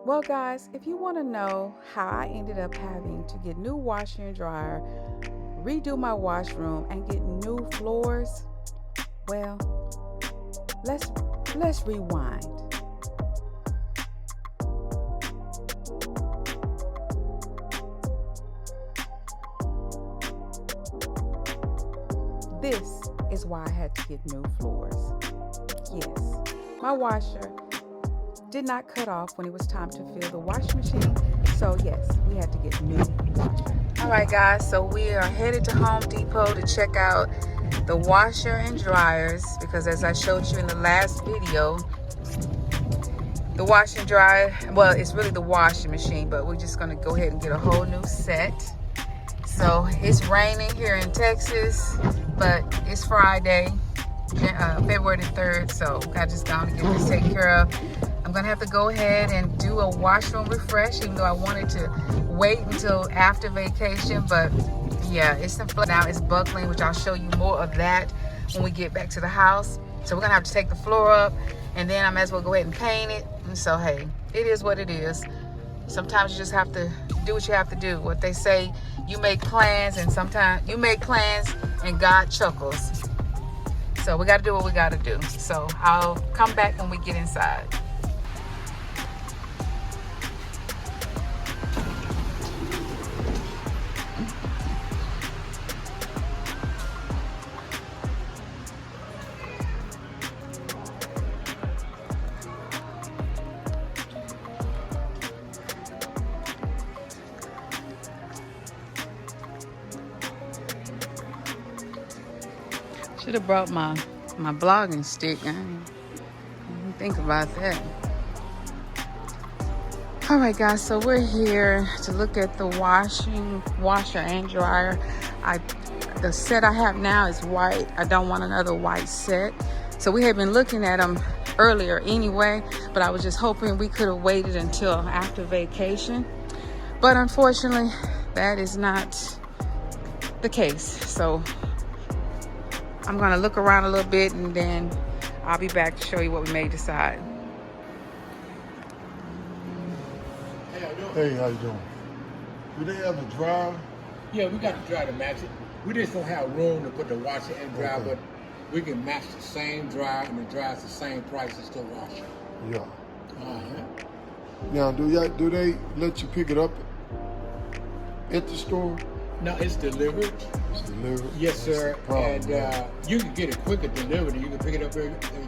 Well, guys, if you want to know how I ended up having to get new washer and dryer, redo my washroom, and get new floors, well, let's rewind. This is why I had to get new floors. Yes, my washer did not cut off when it was time to fill the washing machine. So yes, we had to get new washer. All right, guys, so we are headed to Home Depot to check out the washer and dryers because as I showed you in the last video, the wash and dry, well, it's really the washing machine, but we're just gonna go ahead and get a whole new set. So it's raining here in Texas, but it's Friday, February the 3rd, so I just gotta get this taken care of. I'm gonna have to go ahead and do a washroom refresh, even though I wanted to wait until after vacation, but yeah, it's some flood now, it's buckling, which I'll show you more of that when we get back to the house. So we're gonna have to take the floor up, and then I might as well go ahead and paint it. And so hey, it is what it is. Sometimes you just have to do what you have to do. What they say, you make plans, and sometimes you make plans and God chuckles. So we got to do what we got to do. So I'll come back when we get inside. Should have brought my blogging stick. I didn't think about that. All right, guys, so we're here to look at the washer and dryer. The set I have now is white. I don't want another white set. So we had been looking at them earlier anyway, but I was just hoping we could have waited until after vacation. But unfortunately, that is not the case. So I'm gonna look around a little bit and then I'll be back to show you what we may decide. Hey, how you doing? Do they have the dryer? Yeah, we got the dryer to match it. We just don't have room to put the washer and dryer, Okay. but we can match the same dryer, and the dryer's the same price as the washer. Yeah. Uh-huh. Now, do they let you pick it up at the store? No, it's delivered. It's delivered? Yes, That's sir. the problem, And man. you can get it quicker delivered, and you can pick it up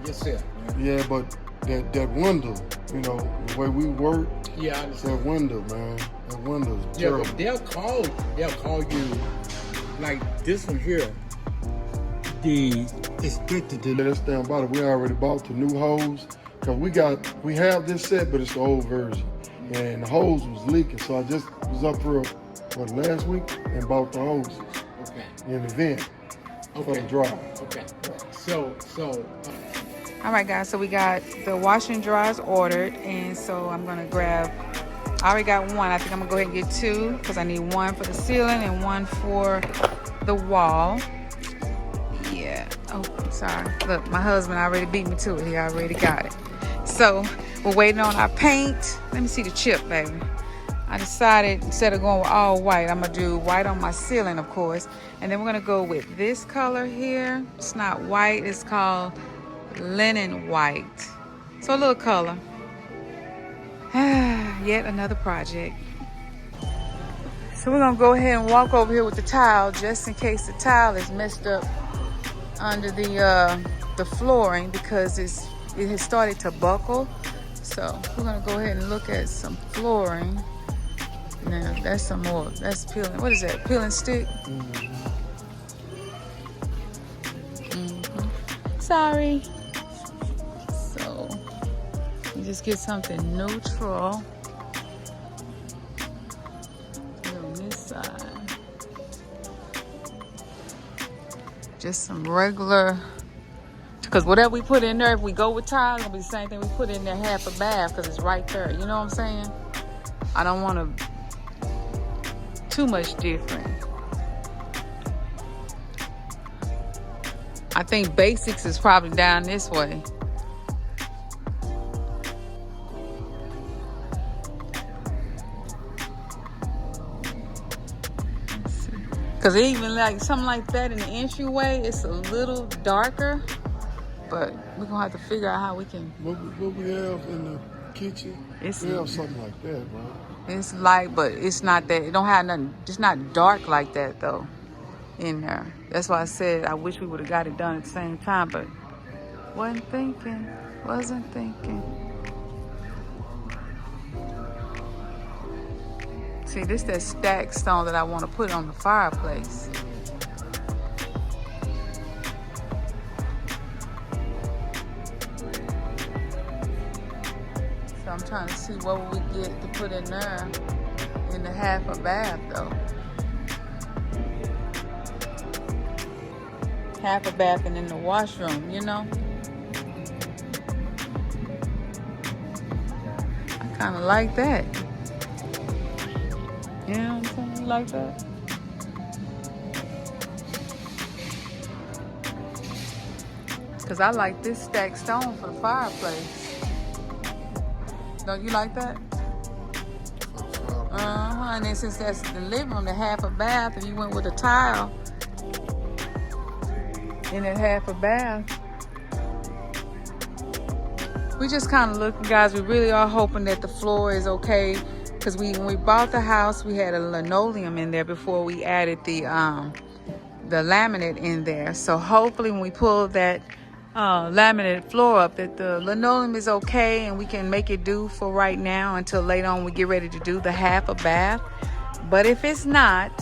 yourself. Yeah, but that window, you know, the way we work, Yeah, I that understand. window, man, that window's Yeah, terrible. but they'll call you like this one here. It's good to deliver. Let's stand by it. We already bought the new hose because we have this set, but it's the old version, and the hose was leaking. So I just was up for last week and bought the hoses Okay. in the vent for the dryer. Okay. So. All right, guys, so we got the wash and dryers ordered, and so I'm gonna grab, I already got one. I think I'm gonna go ahead and get two because I need one for the ceiling and one for the wall. Yeah, oh, sorry. Look, my husband already beat me to it. He already got it. So we're waiting on our paint. Let me see the chip, baby. I decided instead of going with all white, I'm gonna do white on my ceiling, of course. And then we're gonna go with this color here. It's not white, it's called linen white. So a little color. Yet another project. So we're gonna go ahead and walk over here with the tile just in case the tile is messed up under the flooring because it has started to buckle. So we're gonna go ahead and look at some flooring. Now that's some more. That's peeling. What is that? Peeling stick? Sorry. So you just get something neutral. On this side. Just some regular. Because whatever we put in there, if we go with tile, it's gonna be the same thing we put in there half a bath because it's right there. You know what I'm saying? I don't want to too much different. I think basics is probably down this way. Cause even like something like that in the entryway, it's a little darker, but we're gonna have to figure out how we can. What we have in the kitchen, we have something like that, right? It's light, but it's not that. It don't have nothing. It's not dark like that though in there. That's why I said I wish we would have got it done at the same time, but wasn't thinking. See, this that stacked stone that I want to put on the fireplace. So I'm trying to see what would we get to put in there in the half a bath though. Half a bath and in the washroom, you know? I kind of like that. You know what I'm saying? Like that? Because I like this stacked stone for the fireplace. Don't you like that? And then since that's the living room, the half a bath, if you went with a tile in that half a bath. We just kind of looking, guys. We really are hoping that the floor is okay. Because when we bought the house, we had a linoleum in there before we added the laminate in there. So hopefully when we pull that laminated floor up, that the linoleum is okay and we can make it do for right now until later on we get ready to do the half a bath. But if it's not,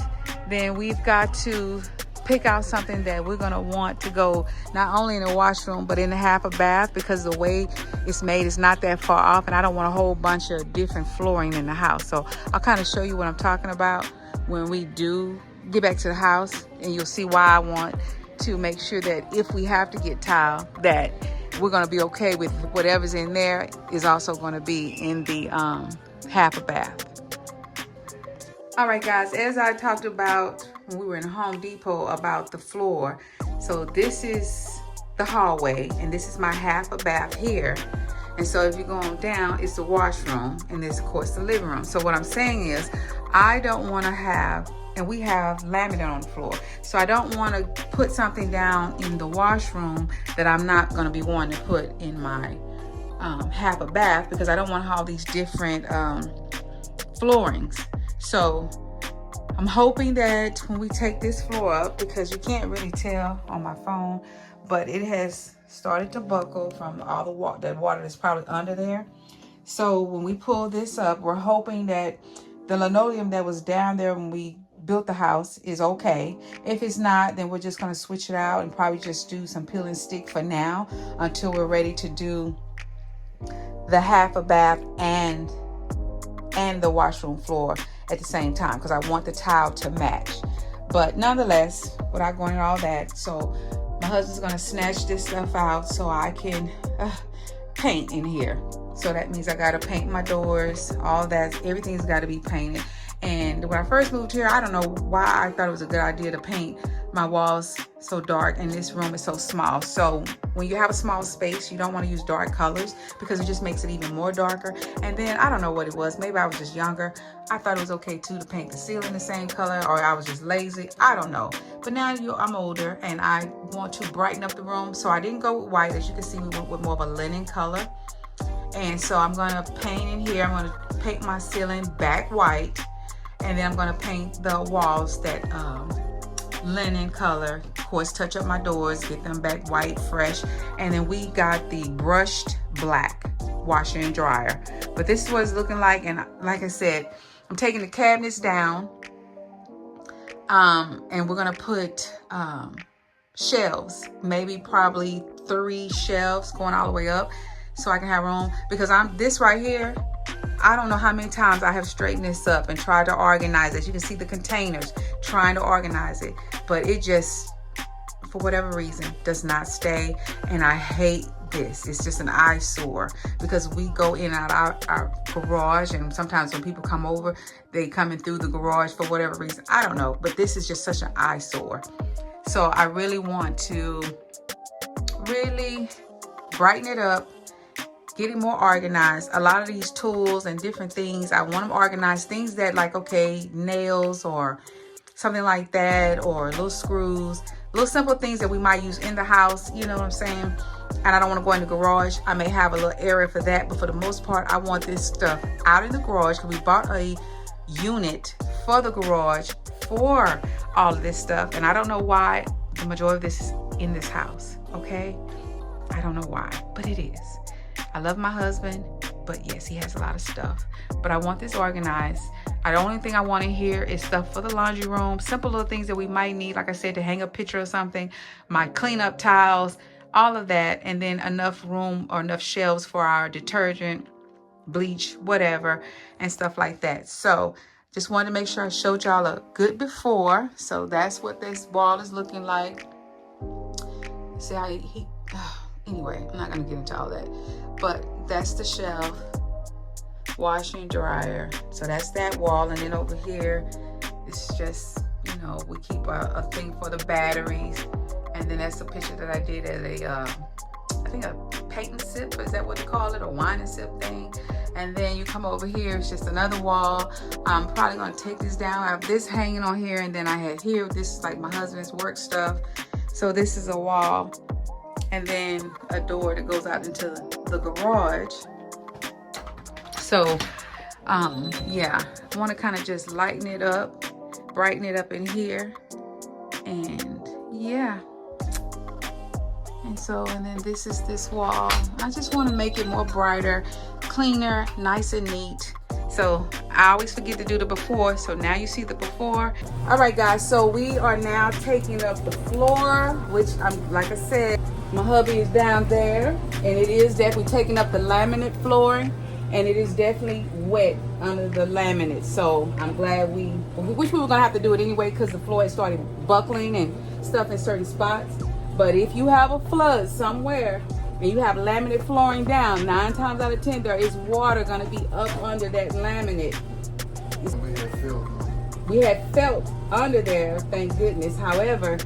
then we've got to pick out something that we're going to want to go not only in the washroom but in the half a bath, because the way it's made is not that far off and I don't want a whole bunch of different flooring in the house. So I'll kind of show you what I'm talking about when we do get back to the house, and you'll see why I want to make sure that if we have to get tile, that we're going to be okay with whatever's in there is also going to be in the half a bath. All right, guys, as I talked about when we were in Home Depot about the floor, so this is the hallway and this is my half a bath here. And so if you're going down, it's the washroom, and this, of course, the living room. So what I'm saying is I don't want to have, and we have laminate on the floor, so I don't want to put something down in the washroom that I'm not going to be wanting to put in my half a bath, because I don't want all these different floorings. So I'm hoping that when we take this floor up, because you can't really tell on my phone, but it has started to buckle from all the water that's probably under there. So when we pull this up, we're hoping that the linoleum that was down there when we built the house is okay. If it's not, then we're just going to switch it out and probably just do some peel and stick for now until we're ready to do the half a bath and the washroom floor at the same time, because I want the tile to match. But nonetheless, without going into all that, so my husband's going to snatch this stuff out so I can paint in here. So that means I got to paint my doors, all that, everything's got to be painted. And when I first moved here, I don't know why I thought it was a good idea to paint my walls so dark, and this room is so small. So when you have a small space, you don't want to use dark colors because it just makes it even more darker. And then I don't know what it was. Maybe I was just younger. I thought it was okay too to paint the ceiling the same color, or I was just lazy. I don't know. But now I'm older and I want to brighten up the room. So I didn't go with white. As you can see, we went with more of a linen color. And so I'm going to paint in here. I'm going to paint my ceiling back white. And then I'm going to paint the walls that linen color. Of course, touch up my doors, get them back white, fresh. And then we got the brushed black washer and dryer. But this is what it's looking like. And like I said, I'm taking the cabinets down. And we're going to put shelves. Maybe probably 3 shelves going all the way up so I can have room. Because this right here, I don't know how many times I have straightened this up and tried to organize it. You can see the containers trying to organize it, but it just, for whatever reason, does not stay. And I hate this. It's just an eyesore because we go in and out our garage, and sometimes when people come over, they come in through the garage for whatever reason. I don't know, but this is just such an eyesore. So I really want to really brighten it up, get it more organized. A lot of these tools and different things, I want them organized. Things that, like, okay, nails or something like that, or little screws, little simple things that we might use in the house, you know what I'm saying? And I don't want to go in the garage. I may have a little area for that, but for the most part, I want this stuff out in the garage, because we bought a unit for the garage for all of this stuff. And I don't know why the majority of this is in this house, okay? I don't know why, but it is. I love my husband, but yes, he has a lot of stuff. But I want this organized. The only thing I want in here is stuff for the laundry room, simple little things that we might need, like I said, to hang a picture or something, my cleanup towels, all of that, and then enough room or enough shelves for our detergent, bleach, whatever, and stuff like that. So just wanted to make sure I showed y'all a good before. So that's what this wall is looking like. See how anyway, I'm not gonna get into all that, but that's the shelf, washer and dryer. So that's that wall. And then over here, it's just, you know, we keep a thing for the batteries. And then that's a picture that I did at I think a paint and sip, is that what they call it? A wine and sip thing. And then you come over here, it's just another wall. I'm probably gonna take this down. I have this hanging on here, and then I had here, this is like my husband's work stuff. So this is a wall. And then a door that goes out into the garage. So, yeah, I want to kind of just lighten it up, brighten it up in here. And yeah. And so, and then this is this wall. I just want to make it more brighter, cleaner, nice and neat. So I always forget to do the before. So now you see the before. All right, guys. So we are now taking up the floor, which like I said, my hubby is down there, and it is definitely taking up the laminate flooring, and it is definitely wet under the laminate. So I'm glad we wish we were gonna have to do it anyway, because the floor had started buckling and stuff in certain spots. But if you have a flood somewhere and you have laminate flooring down, 9 times out of 10 there is water gonna be up under that laminate. We had felt under there, thank goodness. However,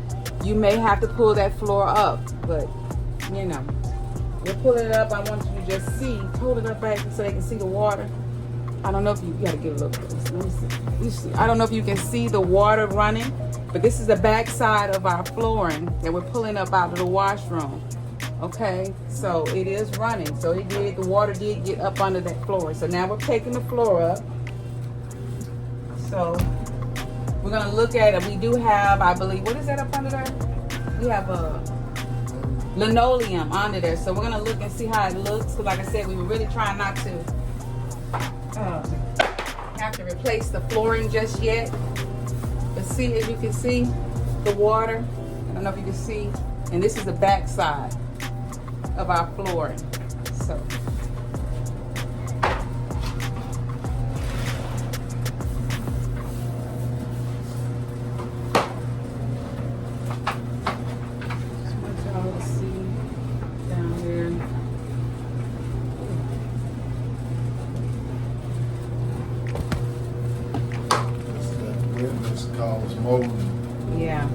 you may have to pull that floor up, but you know, we'll pull it up. I want you to just see, hold it up back so they can see the water. I don't know if you gotta get a look at this. Let me see. I don't know if you can see the water running, but this is the back side of our flooring that we're pulling up out of the washroom. Okay, so it is running. So the water did get up under that floor. So now we're taking the floor up. So we're gonna look at it. We do have, I believe, what is that up under there? We have a linoleum under there. So we're gonna look and see how it looks. Because like I said, we were really trying not to have to replace the flooring just yet. But see, as you can see, the water, I don't know if you can see, and this is the back side of our flooring. So yeah.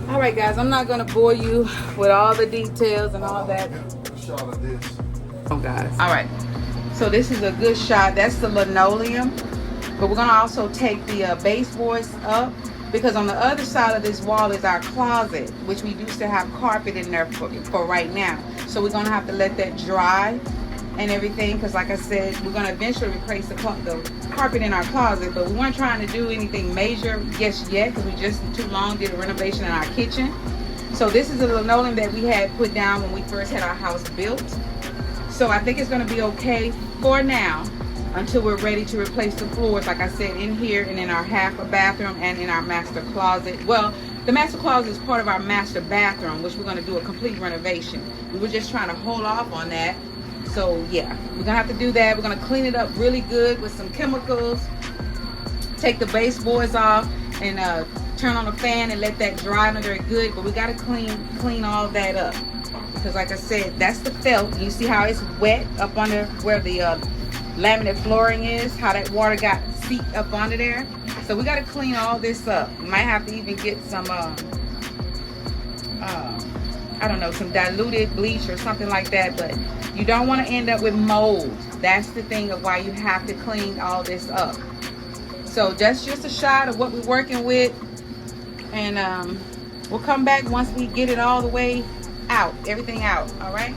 All right, guys, I'm not gonna bore you with all the details and all that. Shot of this. Oh, guys. All right. So this is a good shot. That's the linoleum. But we're gonna also take the baseboards up, because on the other side of this wall is our closet, which we used to have carpet in there for right now. So we're gonna have to let that dry and everything, because like I said, we're gonna eventually replace the carpet in our closet, but we weren't trying to do anything major just yet, because we just too long did a renovation in our kitchen. So this is the linoleum that we had put down when we first had our house built. So I think it's gonna be okay for now until we're ready to replace the floors, like I said, in here and in our half a bathroom and in our master closet. Well, the master closet is part of our master bathroom, which we're gonna do a complete renovation. We were just trying to hold off on that. So yeah, we're gonna have to do that. We're gonna clean it up really good with some chemicals, take the baseboards off, and turn on the fan and let that dry under there good. But we gotta clean all that up, because because like I said, that's the felt. You see how it's wet up under where the laminate flooring is, how that water got seeped up under there. So we got to clean all this up. We might have to even get some I don't know, some diluted bleach or something like that, but you don't want to end up with mold. That's the thing of why you have to clean all this up. So that's just a shot of what we're working with, and we'll come back once we get it all the way out, everything out. All right,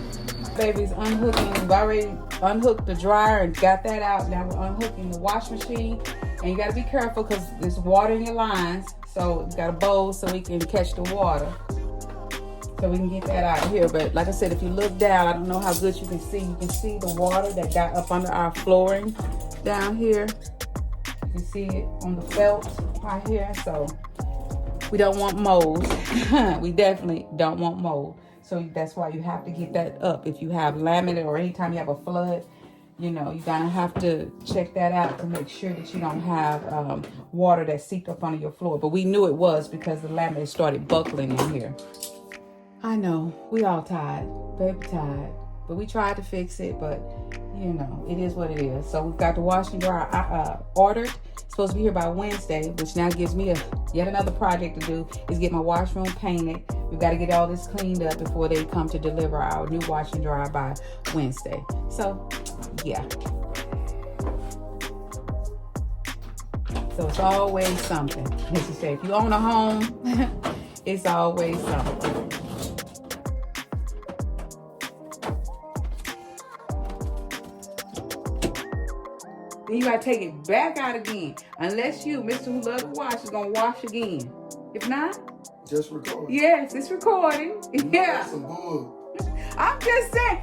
baby's unhooking. We've already unhooked the dryer and got that out. Now we're unhooking the wash machine, and you got to be careful because there's water in your lines, so you got a bowl so we can catch the water, so we can get that out of here. But like I said, if you look down, I don't know how good you can see the water that got up under our flooring down here. You can see it on the felt right here. So we don't want mold. We definitely don't want mold. So that's why you have to get that up. If you have laminate or anytime you have a flood, you know, you're gonna have to check that out to make sure that you don't have water that seeped up under your floor. But we knew it was because the laminate started buckling in here. I know, we all tired, baby tired, but we tried to fix it, but you know, it is what it is. So we've got the wash and dry ordered. It's supposed to be here by Wednesday, which now gives me yet another project to do, is get my washroom painted. We've got to get all this cleaned up before they come to deliver our new wash and dry by Wednesday. So, yeah. So it's always something. As you say, if you own a home, it's always something. Then you gotta take it back out again. Unless you, Mr. Who Love to Wash, is gonna wash again. If not, just recording. Yes, it's recording. Yeah. Some bull. I'm just saying.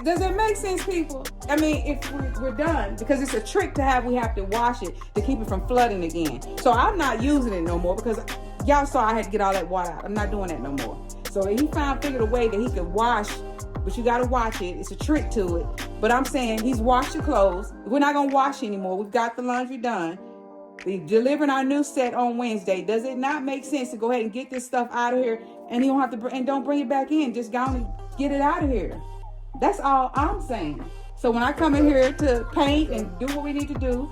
Does it make sense, people? I mean, if we're done, because it's a trick to have, we have to wash it to keep it from flooding again. So I'm not using it no more because y'all saw I had to get all that water out. I'm not doing that no more. So he figured a way that he could wash, but you got to watch it. It's a trick to it. But I'm saying he's washed your clothes. We're not going to wash anymore. We've got the laundry done. We're delivering our new set on Wednesday. Does it not make sense to go ahead and get this stuff out of here, and you don't have to, and don't bring it back in? Just go and get it out of here. That's all I'm saying. So when I come in here to paint and do what we need to do,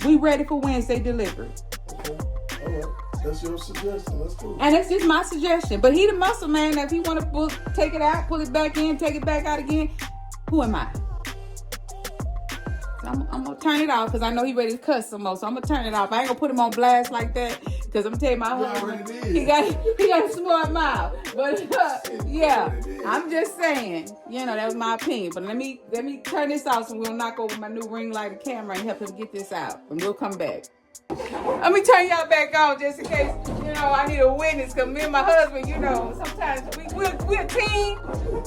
we ready for Wednesday delivery. Okay. All right. That's your suggestion. That's cool. And that's just my suggestion. But he the muscle man. If he want to take it out, pull it back in, take it back out again, who am I? So I'm going to turn it off because I know he ready to cuss some more. So I'm going to turn it off. I ain't going to put him on blast like that because I'm going to tell you, my husband, he got a smart mouth. But yeah, I'm just saying, you know, that was my opinion. But let me turn this off so we'll knock over my new ring light camera and help him get this out. And we'll come back. Let me turn y'all back on just in case, you know, I need a witness, because me and my husband, you know, sometimes we're a team,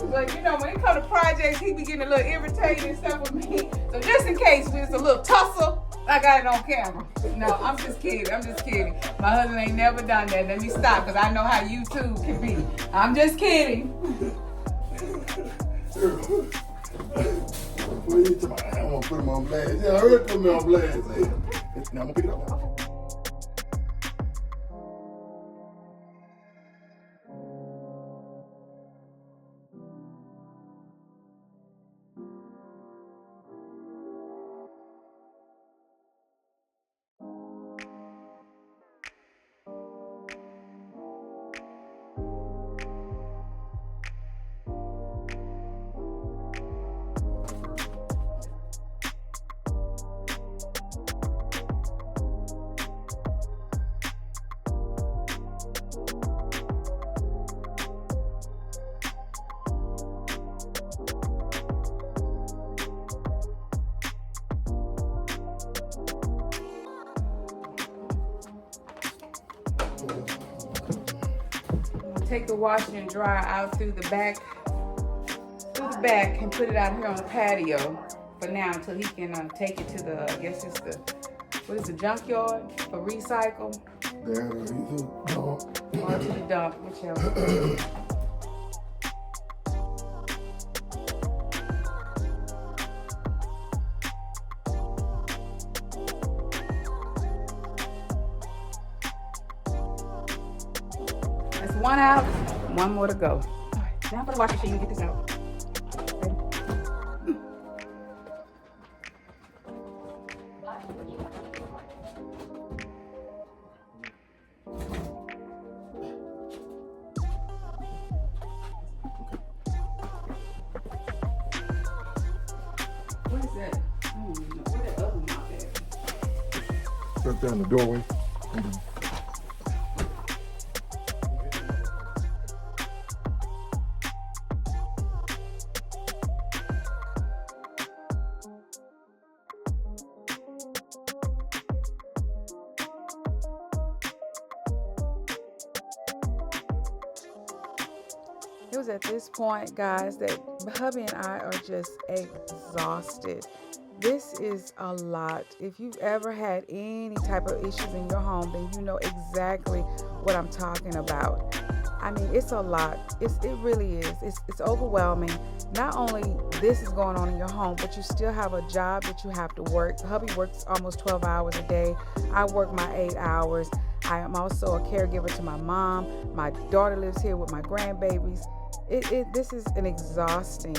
but, you know, when it comes to projects, he be getting a little irritated and stuff with me. So just in case there's a little tussle, I got it on camera. No, I'm just kidding. My husband ain't never done that. Let me stop, because I know how you two can be. I'm just kidding. What are you talking about? I don't want to put him on blast. Yeah, I heard put me on blast. Now I'm going to pick it up. Take the washer and dryer out through the back and put it out here on the patio for now until he can take it to the, I guess it's the, what is the junkyard for recycle? There, either Or to the dump, whichever. That's one out, one more to go. All right. Now for the washing machine, get this out. What is that? I don't even know. Where that other mop at? Right there in the doorway. It was at this point, guys, that hubby and I are just exhausted. This is a lot. If you've ever had any type of issues in your home, then you know exactly what I'm talking about. I mean, it's a lot. It really is. It's overwhelming. Not only this is going on in your home, but you still have a job that you have to work. Hubby works almost 12 hours a day. I work my 8 hours. I am also a caregiver to my mom. My daughter lives here with my grandbabies. This is an exhausting,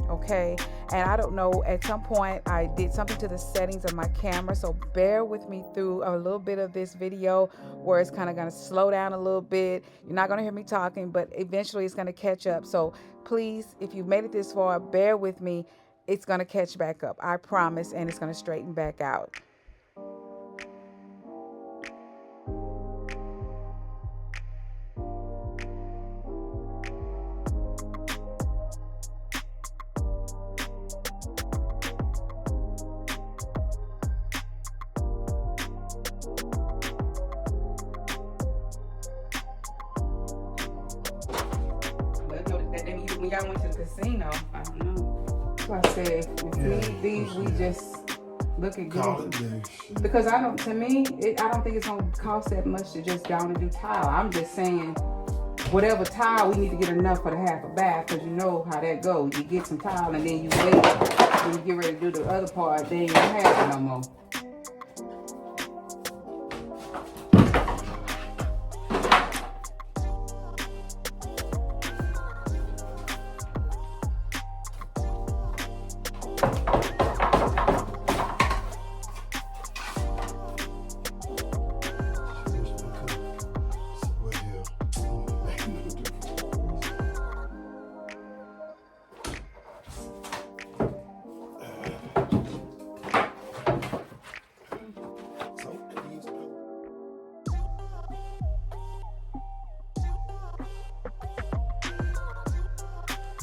okay? And I don't know, at some point I did something to the settings of my camera, so bear with me through a little bit of this video where it's kind of going to slow down a little bit. You're not going to hear me talking, but eventually it's going to catch up. So please, if you've made it this far, bear with me. It's going to catch back up, I promise, and it's going to straighten back out. When y'all went to the casino, I don't know. That's why I said, with these we just look at good. Because to me, I don't think it's gonna cost that much to just go on and do tile. I'm just saying, whatever tile, we need to get enough for the half a bath, because you know how that goes. You get some tile and then you wait, when you get ready to do the other part, then you don't have it no more.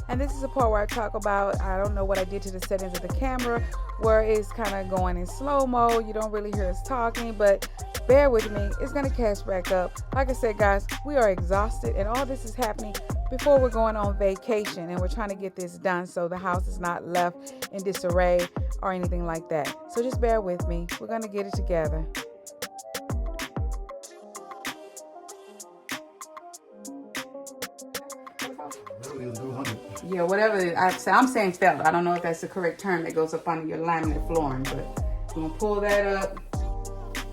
And this is the part where I talk about, I don't know what I did to the settings of the camera, where it's kind of going in slow-mo. You don't really hear us talking, but bear with me. It's going to catch back up. Like I said, guys, we are exhausted, and all this is happening before we're going on vacation, and we're trying to get this done so the house is not left in disarray or anything like that. So just bear with me. We're going to get it together. Yeah, whatever I'm saying felt. I don't know if that's the correct term that goes up under your laminate flooring, but we're gonna pull that up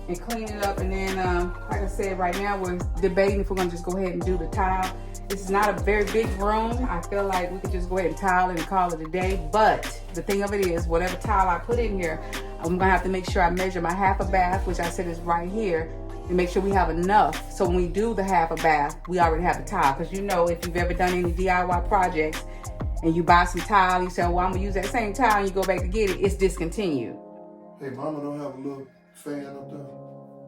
and clean it up. And then, like I said, right now we're debating if we're gonna just go ahead and do the tile. This is not a very big room. I feel like we could just go ahead and tile it and call it a day. But the thing of it is, whatever tile I put in here, I'm gonna have to make sure I measure my half a bath, which I said is right here, and make sure we have enough. So when we do the half a bath, we already have the tile. Because you know, if you've ever done any DIY projects and you buy some tile, you say, well, I'm gonna use that same tile, and you go back to get it, it's discontinued. Hey, Mama don't have a little fan up there?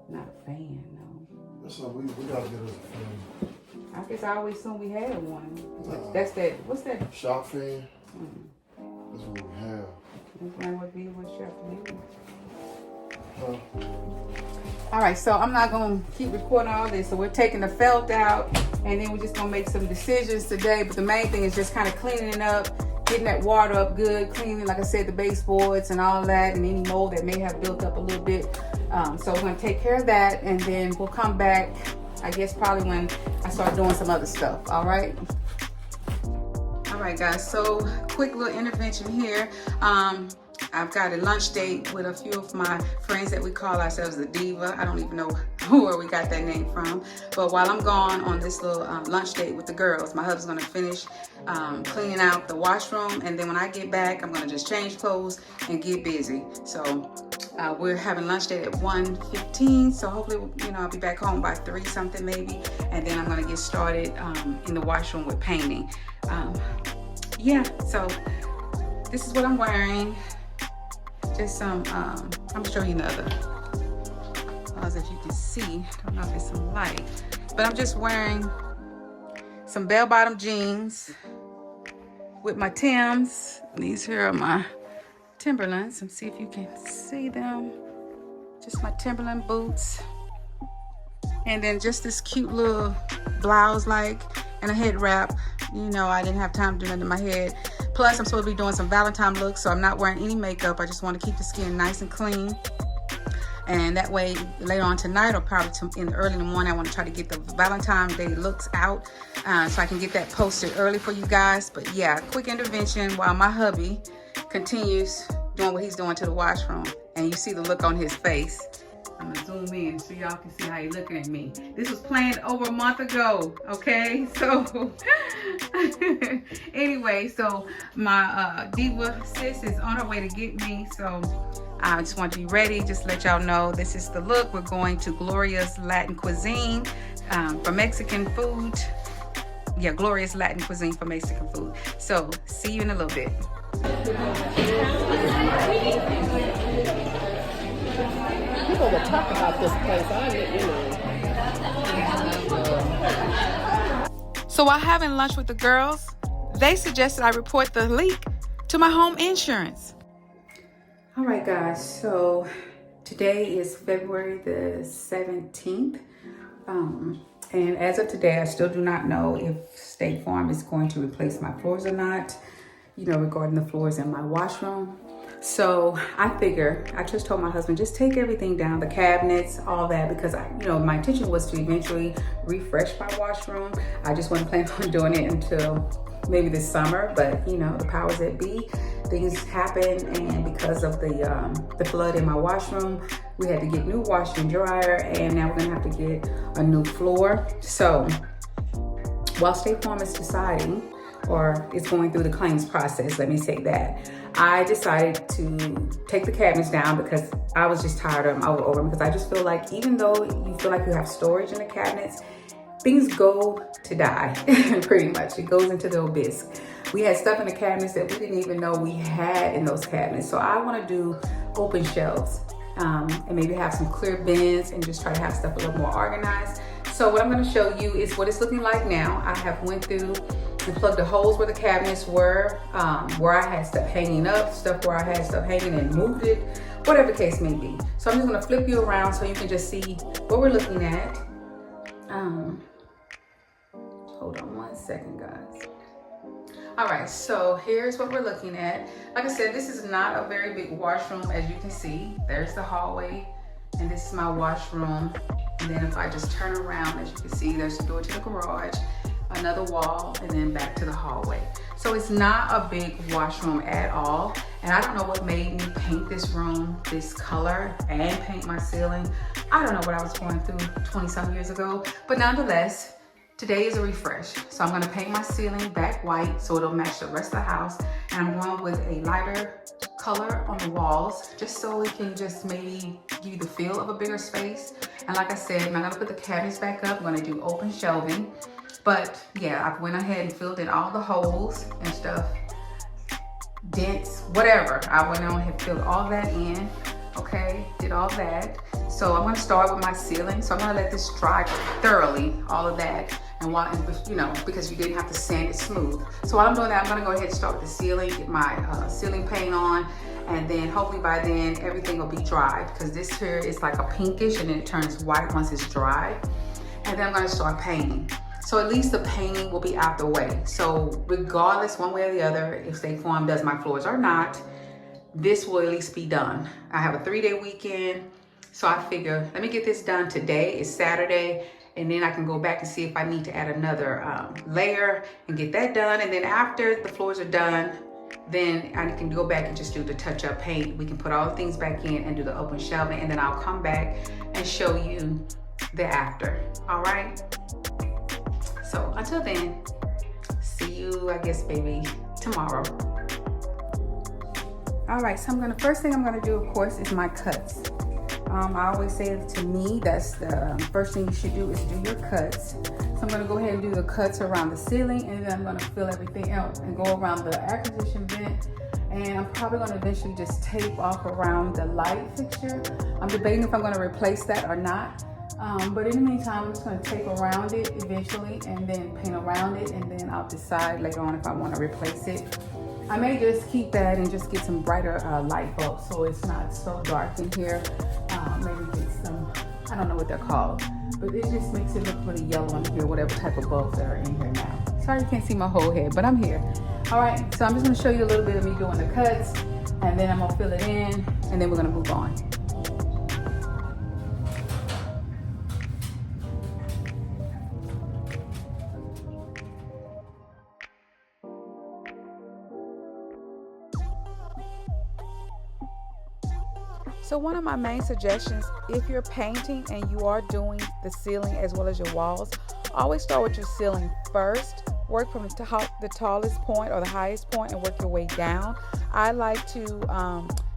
Not a fan, no. That's something we gotta get us a fan. I guess I always assumed we had one. That's that, what's that? Shop fan? That's what we have. That's not what you have to use. Huh? All right, so I'm not gonna keep recording all this. So we're taking the felt out, and then we're just gonna make some decisions today. But the main thing is just kind of cleaning it up, getting that water up good, cleaning, like I said, the baseboards and all that, and any mold that may have built up a little bit. So we're gonna take care of that, and then we'll come back, I guess probably when I start doing some other stuff. All right. All right, guys, so quick little intervention here. I've got a lunch date with a few of my friends that we call ourselves the Diva. I don't even know where we got that name from. But while I'm gone on this little lunch date with the girls, my husband's gonna finish cleaning out the washroom. And then when I get back, I'm gonna just change clothes and get busy. So we're having lunch date at 1:15. So hopefully, you know, I'll be back home by 3 something maybe. And then I'm gonna get started in the washroom with painting. Yeah, so this is what I'm wearing. Just some, I'm gonna show you another, as if you can see, I don't know if it's some light, but I'm just wearing some bell-bottom jeans with my Timbs. These here are my Timberlands. Let's see if you can see them. Just my Timberland boots. And then just this cute little blouse and a head wrap. You know, I didn't have time to do nothing to my head. Plus, I'm supposed to be doing some Valentine looks, so I'm not wearing any makeup. I just want to keep the skin nice and clean. And that way, later on tonight, or probably early in the morning, I want to try to get the Valentine Day looks out so I can get that posted early for you guys. But yeah, quick intervention while my hubby continues doing what he's doing to the washroom. And you see the look on his face. I'm gonna zoom in so y'all can see how he's looking at me. This was planned over a month ago, okay? So anyway, so my Diva sis is on her way to get me. So I just want to be ready, just let y'all know this is the look. We're going to Gloria's Latin Cuisine for Mexican food. Yeah, Gloria's Latin Cuisine for Mexican food. So see you in a little bit. People will talk about this place, So while having lunch with the girls, they suggested I report the leak to my home insurance. All right, guys, so today is February the 17th. And as of today, I still do not know if State Farm is going to replace my floors or not, you know, regarding the floors in my washroom. So I figure, I just told my husband, just take everything down, the cabinets, all that, because my intention was to eventually refresh my washroom. I just wasn't planning on doing it until maybe this summer, but you know, the powers that be, things happen, and because of the flood in my washroom, we had to get new washer and dryer, and now we're gonna have to get a new floor. So while State Farm is deciding, or is going through the claims process, let me say that, I decided to take the cabinets down because I was just tired of them over because I just feel like even though you feel like you have storage in the cabinets, things go to die, pretty much. It goes into the abyss. We had stuff in the cabinets that we didn't even know we had in those cabinets. So I want to do open shelves and maybe have some clear bins and just try to have stuff a little more organized. So what I'm going to show you is what it's looking like now. I have went through and plugged the holes where the cabinets were, where I had stuff hanging up, stuff where I had stuff hanging and moved it, whatever the case may be. So I'm just going to flip you around so you can just see what we're looking at. Hold on one second, guys. All right, so here's what we're looking at. Like I said, this is not a very big washroom, as you can see. There's the hallway, and this is my washroom. And then if I just turn around, as you can see, there's the door to the garage, another wall, and then back to the hallway. So it's not a big washroom at all. And I don't know what made me paint this room this color and paint my ceiling. I don't know what I was going through 20-some years ago, but nonetheless, today is a refresh. So I'm gonna paint my ceiling back white so it'll match the rest of the house. And I'm going with a lighter color on the walls, just so it can just maybe give you the feel of a bigger space. And like I said, I'm not gonna put the cabinets back up. I'm gonna do open shelving. But yeah, I went ahead and filled in all the holes and stuff, dents, whatever. I went on and filled all that in, okay, did all that. So I'm gonna start with my ceiling. So I'm gonna let this dry thoroughly, all of that. And while, you know, because you didn't have to sand it smooth. So while I'm doing that, I'm gonna go ahead and start with the ceiling, get my ceiling paint on, and then hopefully by then everything will be dry, because this here is like a pinkish and then it turns white once it's dry. And then I'm gonna start painting. So at least the painting will be out the way. So regardless, one way or the other, if State Farm does my floors or not, this will at least be done. I have a 3-day weekend. So I figure, let me get this done today. It's Saturday. And then I can go back and see if I need to add another layer and get that done. And then after the floors are done, then I can go back and just do the touch-up paint. We can put all the things back in and do the open shelving, and then I'll come back and show you the after. All right? So until then, see you, I guess, maybe tomorrow. All right, so first thing I'm gonna do, of course, is my cuts. I always say, to me, that's the first thing you should do, is do your cuts. So I'm gonna go ahead and do the cuts around the ceiling, and then I'm gonna fill everything out and go around the air conditioning vent. And I'm probably gonna eventually just tape off around the light fixture. I'm debating if I'm gonna replace that or not. But in the meantime, I'm just gonna tape around it eventually, and then paint around it, and then I'll decide later on if I wanna replace it. I may just keep that and just get some brighter light bulbs so it's not so dark in here. Maybe get some, I don't know what they're called, but it just makes it look really yellow in here, whatever type of bulbs that are in here now. Sorry you can't see my whole head, but I'm here. All right, so I'm just gonna show you a little bit of me doing the cuts, and then I'm gonna fill it in, and then we're gonna move on. So one of my main suggestions, if you're painting and you are doing the ceiling as well as your walls, always start with your ceiling first. Work from the tallest point or the highest point and work your way down. I like to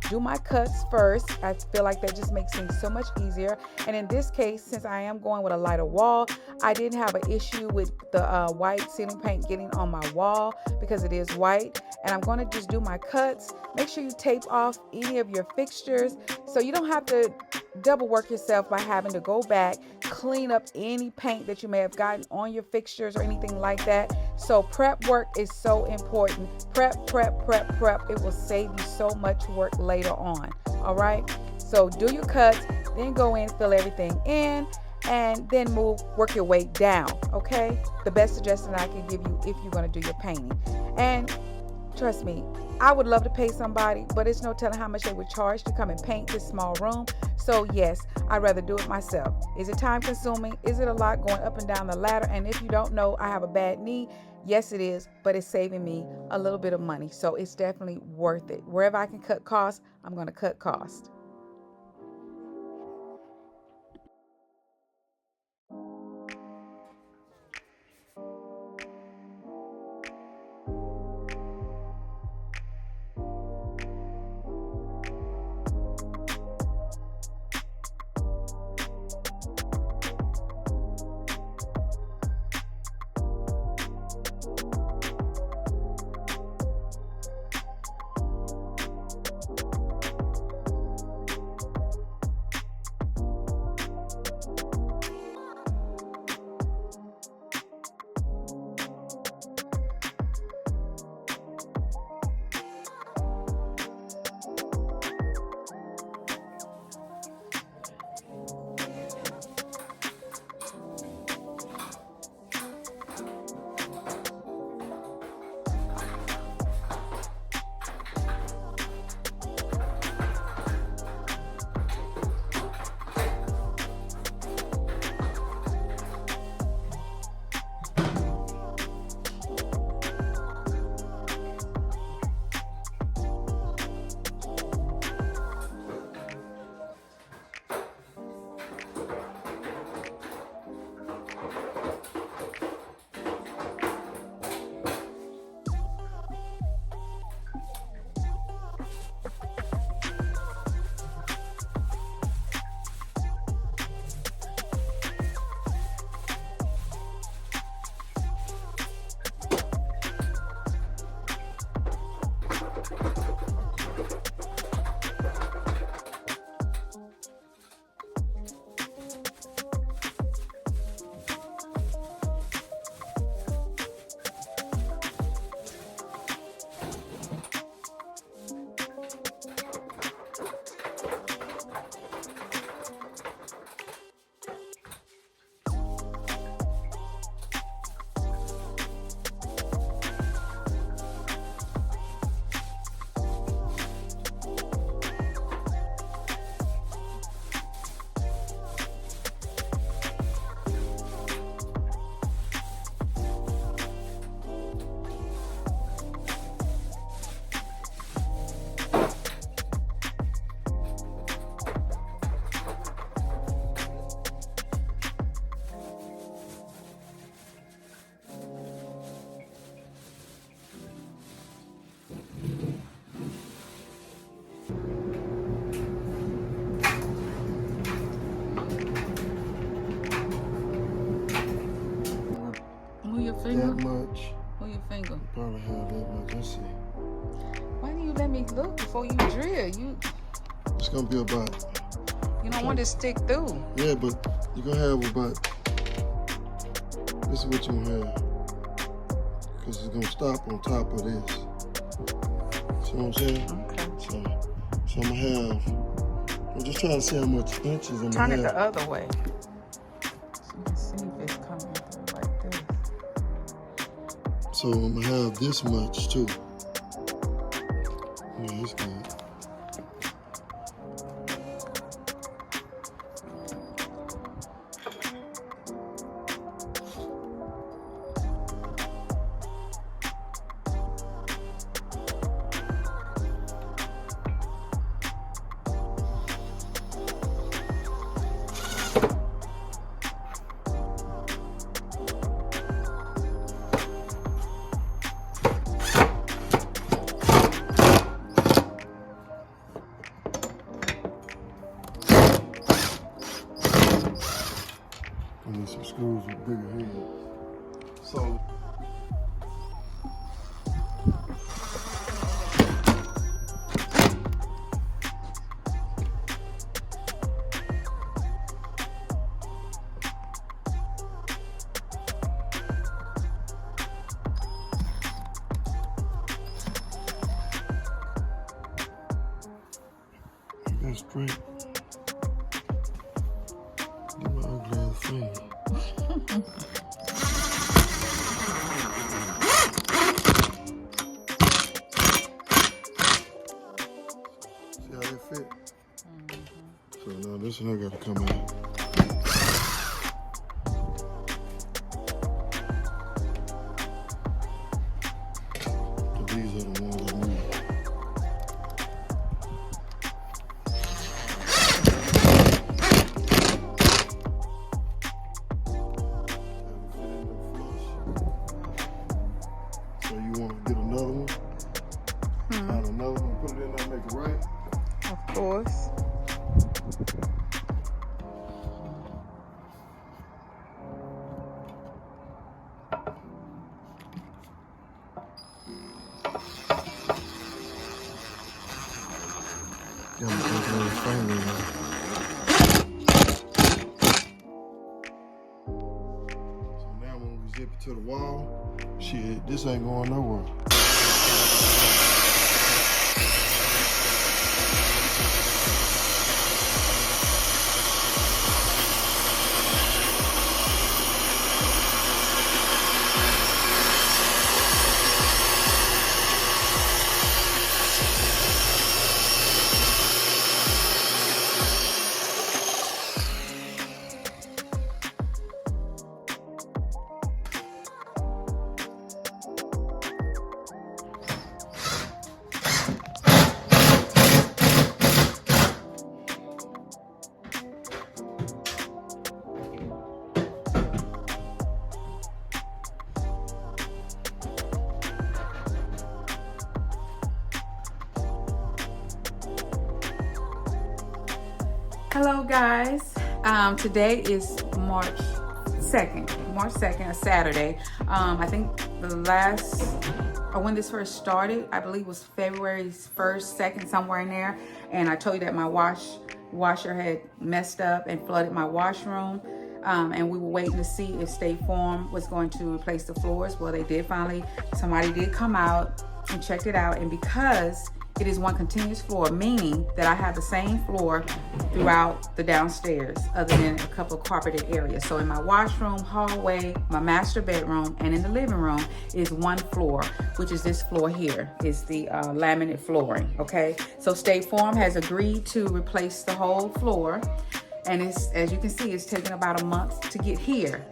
do my cuts first. I feel like that just makes things so much easier. And in this case, since I am going with a lighter wall, I didn't have an issue with the white ceiling paint getting on my wall because it is white. And I'm going to just do my cuts. Make sure you tape off any of your fixtures so you don't have to double work yourself by having to go back, clean up any paint that you may have gotten on your fixtures or anything like that. So prep work is so important. Prep, prep, prep, prep. It will save you so much work later on. All right. So do your cuts, then go in, fill everything in, and then work your way down. Okay. The best suggestion I can give you if you're going to do your painting. And trust me, I would love to pay somebody, but it's no telling how much they would charge to come and paint this small room. So yes, I'd rather do it myself. Is it time consuming? Is it a lot going up and down the ladder? And if you don't know, I have a bad knee. Yes, it is, but it's saving me a little bit of money. So it's definitely worth it. Wherever I can cut costs, I'm going to cut costs. finger? that much. Pull your finger. Probably have that much. Let's see. Why do you let me look before you drill? It's gonna be about. You don't want to stick through. Yeah, but you're gonna have about. This is what you're gonna have. Because it's gonna stop on top of this. See what I'm saying? Okay. So I'm gonna have. I'm just trying to see how much inches I'm Turn gonna it the have. other way. So you can see if it's coming through like this. So I'm gonna have this much too. Yeah, it's good. I need some screws with bigger heads. So that's straight. Get my ugly ass finger. See how they fit? So now this one I gotta come out. So these are the ones I need. So you want to get another one? Add another one, put it in there, make it right. Of course. Yeah, I'm taking those fingers out. So now when we zip it to the wall, shit, this ain't going nowhere. Hello guys, today is March 2nd, a Saturday. I think when this first started, I believe was February 1st, 2nd, somewhere in there. And I told you that my washer had messed up and flooded my washroom. And we were waiting to see if State Farm was going to replace the floors. Well, they did finally. Somebody did come out and checked it out. And because it is one continuous floor, meaning that I have the same floor throughout the downstairs, other than a couple of carpeted areas. So in my washroom, hallway, my master bedroom, and in the living room is one floor, which is this floor here, is the laminate flooring, okay? So State Farm has agreed to replace the whole floor. And it's, as you can see, it's taken about a month to get here.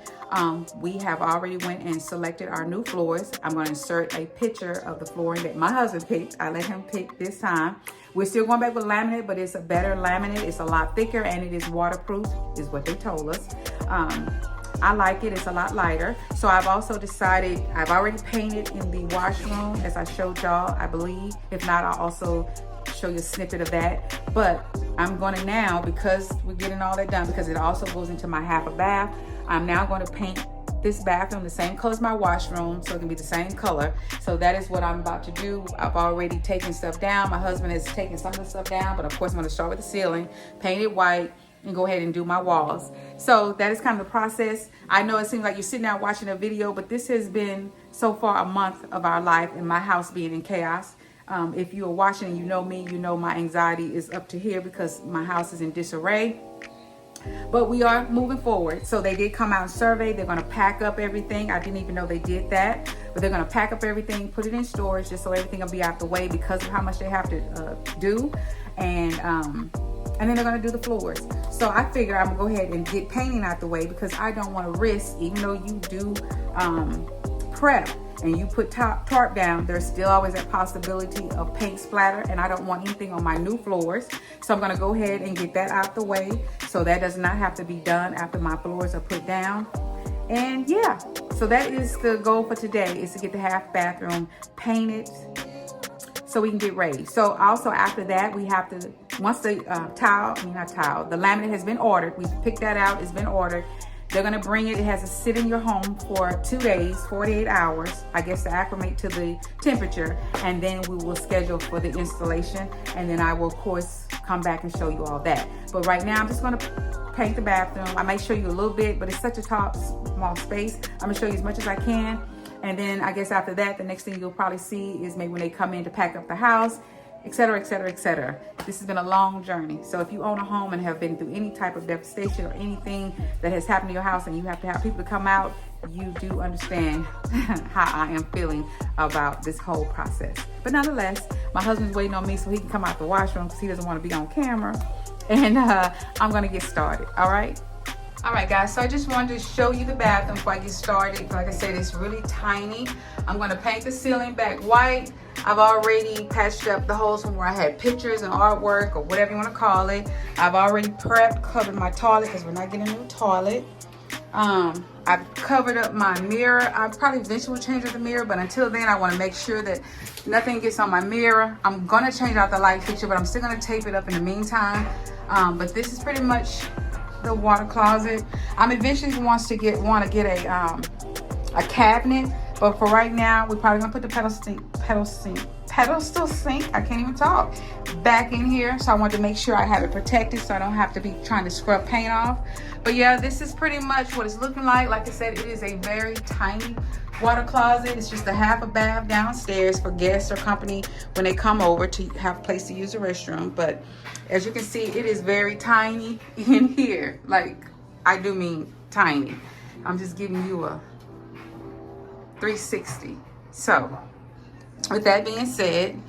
We have already went and selected our new floors. I'm going to insert a picture of the flooring that my husband picked. I let him pick this time. We're still going back with laminate, but it's a better laminate. It's a lot thicker and it is waterproof, is what they told us. I like it. It's a lot lighter. So I've also decided, I've already painted in the washroom, as I showed y'all, I believe. If not, I'll also show you a snippet of that. But I'm going to now, because we're getting all that done, because it also goes into my half a bath, I'm now going to paint this bathroom the same color as my washroom, so it can be the same color. So that is what I'm about to do. I've already taken stuff down. My husband has taken some of the stuff down, but of course I'm going to start with the ceiling, paint it white, and go ahead and do my walls. So that is kind of the process. I know it seems like you're sitting there watching a video, but this has been so far a month of our life and my house being in chaos. If you are watching and you know me, you know my anxiety is up to here because my house is in disarray. But we are moving forward. So they did come out and survey. They're going to pack up everything. I didn't even know they did that. But they're going to pack up everything, put it in storage just so everything will be out the way because of how much they have to do. And then they're going to do the floors. So I figure I'm going to go ahead and get painting out the way because I don't want to risk, even though you do prep and you put tarp down, there's still always that possibility of paint splatter, and I don't want anything on my new floors. So I'm going to go ahead and get that out the way so that does not have to be done after my floors are put down. And yeah, so that is the goal for today, is to get the half bathroom painted so we can get ready. So also after that, we have to, once the the laminate has been ordered, we picked that out, it's been ordered. They're gonna bring it, it has to sit in your home for 2 days, 48 hours, I guess, to acclimate to the temperature. And then we will schedule for the installation. And then I will, of course, come back and show you all that. But right now, I'm just gonna paint the bathroom. I might show you a little bit, but it's such a small space. I'm gonna show you as much as I can. And then I guess after that, the next thing you'll probably see is maybe when they come in to pack up the house, etc., etc., etc. This has been a long journey. So if you own a home and have been through any type of devastation or anything that has happened to your house and you have to have people to come out, you do understand how I am feeling about this whole process. But nonetheless, my husband's waiting on me so he can come out the washroom because he doesn't want to be on camera. And I'm gonna get started, all right? All right, guys, so I just wanted to show you the bathroom before I get started. Like I said, it's really tiny. I'm gonna paint the ceiling back white. I've already patched up the holes from where I had pictures and artwork or whatever you want to call it. I've already prepped, covered my toilet because we're not getting a new toilet. I've covered up my mirror. I probably eventually will change out the mirror, but until then, I want to make sure that nothing gets on my mirror. I'm gonna change out the light fixture, but I'm still gonna tape it up in the meantime. But this is pretty much the water closet. I'm eventually want to get a cabinet, but for right now, we're probably gonna put the pedestal sink, I can't even talk, back in here. So I want to make sure I have it protected so I don't have to be trying to scrub paint off. But yeah, this is pretty much what it's looking like. Like I said, it is a very tiny water closet. It's just a half a bath downstairs for guests or company when they come over to have a place to use the restroom. But as you can see, it is very tiny in here. Like, I do mean tiny. I'm just giving you a 360. So with that being said,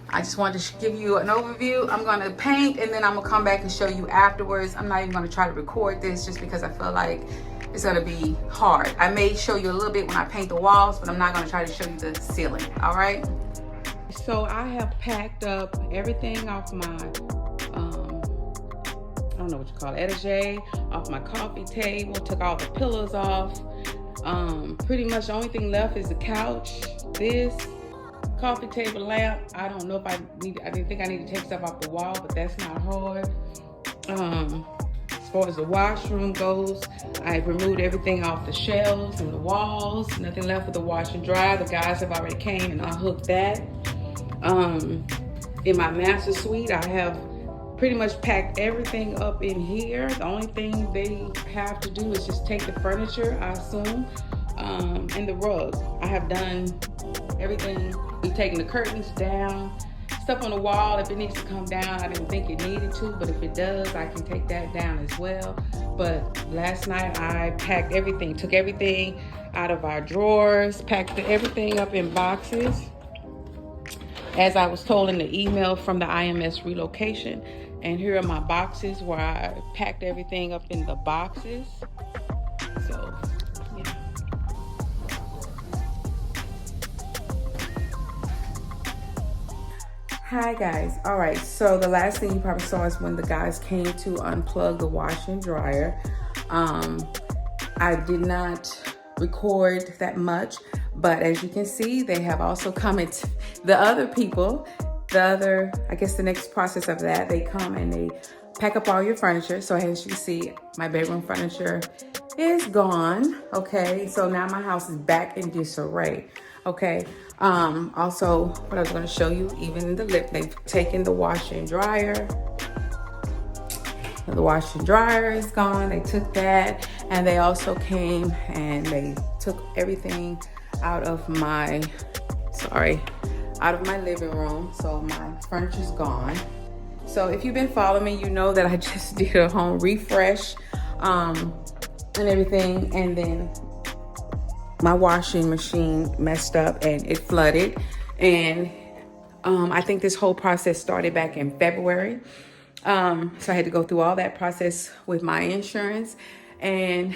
I just wanted to give you an overview. I'm going to paint and then I'm going to come back and show you afterwards. I'm not even going to try to record this just because I feel like it's going to be hard. I may show you a little bit when I paint the walls, but I'm not going to try to show you the ceiling. All right. So I have packed up everything off my, I don't know what you call it, etagere, off my coffee table, took all the pillows off. Pretty much the only thing left is the couch, this coffee table lamp. I don't know if I didn't think I need to take stuff off the wall, but that's not hard. As far as the washroom goes, I removed everything off the shelves and the walls. Nothing left for the wash and dry. The guys have already came and unhooked that. In my master suite, I have pretty much packed everything up in here. The only thing they have to do is just take the furniture, I assume, and the rugs. I have done everything. We've taken the curtains down, stuff on the wall. If it needs to come down, I didn't think it needed to, but if it does, I can take that down as well. But last night I packed everything, took everything out of our drawers, packed everything up in boxes, as I was told in the email from the IMS relocation. And here are my boxes where I packed everything up in the boxes. So, yeah. Hi guys. All right, so the last thing you probably saw is when the guys came to unplug the washer and dryer. I did not record that much, but as you can see, they have also come into the other people. I guess the next process of that, they come and they pack up all your furniture. So as you can see, my bedroom furniture is gone. Okay, so now my house is back in disarray. Okay, also what I was going to show you, even in the lip, they've taken the washer and dryer. The washer and dryer is gone. They took that, and they also came and they took everything out of my living room. So my furniture's gone. So if you've been following me, you know that I just did a home refresh and everything, and then my washing machine messed up and it flooded, and I think this whole process started back in February. So I had to go through all that process with my insurance, and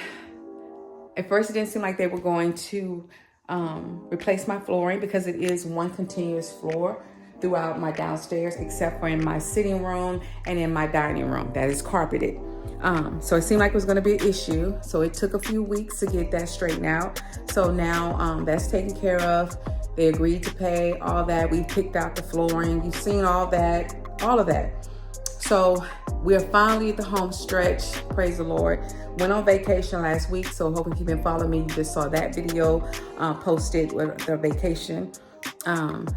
at first it didn't seem like they were going to replace my flooring, because it is one continuous floor throughout my downstairs, except for in my sitting room and in my dining room that is carpeted. So it seemed like it was going to be an issue. So it took a few weeks to get that straightened out. So now that's taken care of. They agreed to pay all that. We picked out the flooring. You've seen all of that. So we're finally at the home stretch. Praise the Lord. Went on vacation last week. So hoping if you've been following me, you just saw that video posted with the vacation.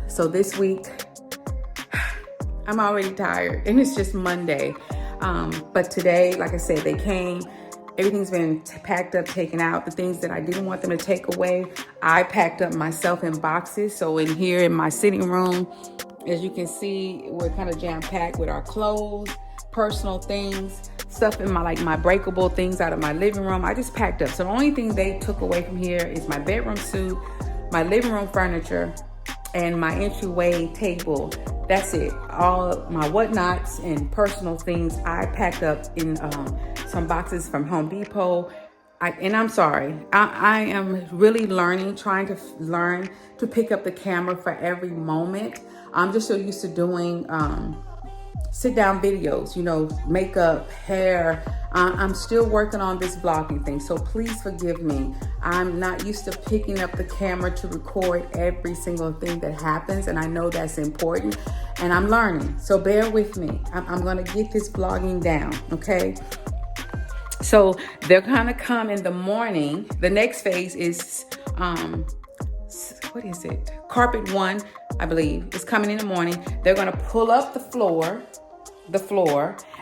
So this week, I'm already tired, and it's just Monday. But today, like I said, they came. Everything's been packed up, taken out. The things that I didn't want them to take away, I packed up myself in boxes. So in here in my sitting room, as you can see, we're kind of jam-packed with our clothes, personal things, stuff in my breakable things out of my living room. I just packed up. So the only thing they took away from here is my bedroom suite, my living room furniture, and my entryway table. That's it. All my whatnots and personal things I packed up in some boxes from Home Depot. I'm sorry. I am really trying to learn to pick up the camera for every moment. I'm just so used to doing sit down videos, makeup, hair. I'm still working on this vlogging thing, so please forgive me. I'm not used to picking up the camera to record every single thing that happens, and I know that's important, and I'm learning, so bear with me. I'm gonna get this vlogging down, okay? So they're gonna come in the morning. The next phase is, what is it? Carpet 1, I believe, is coming in the morning. They're gonna pull up the floor,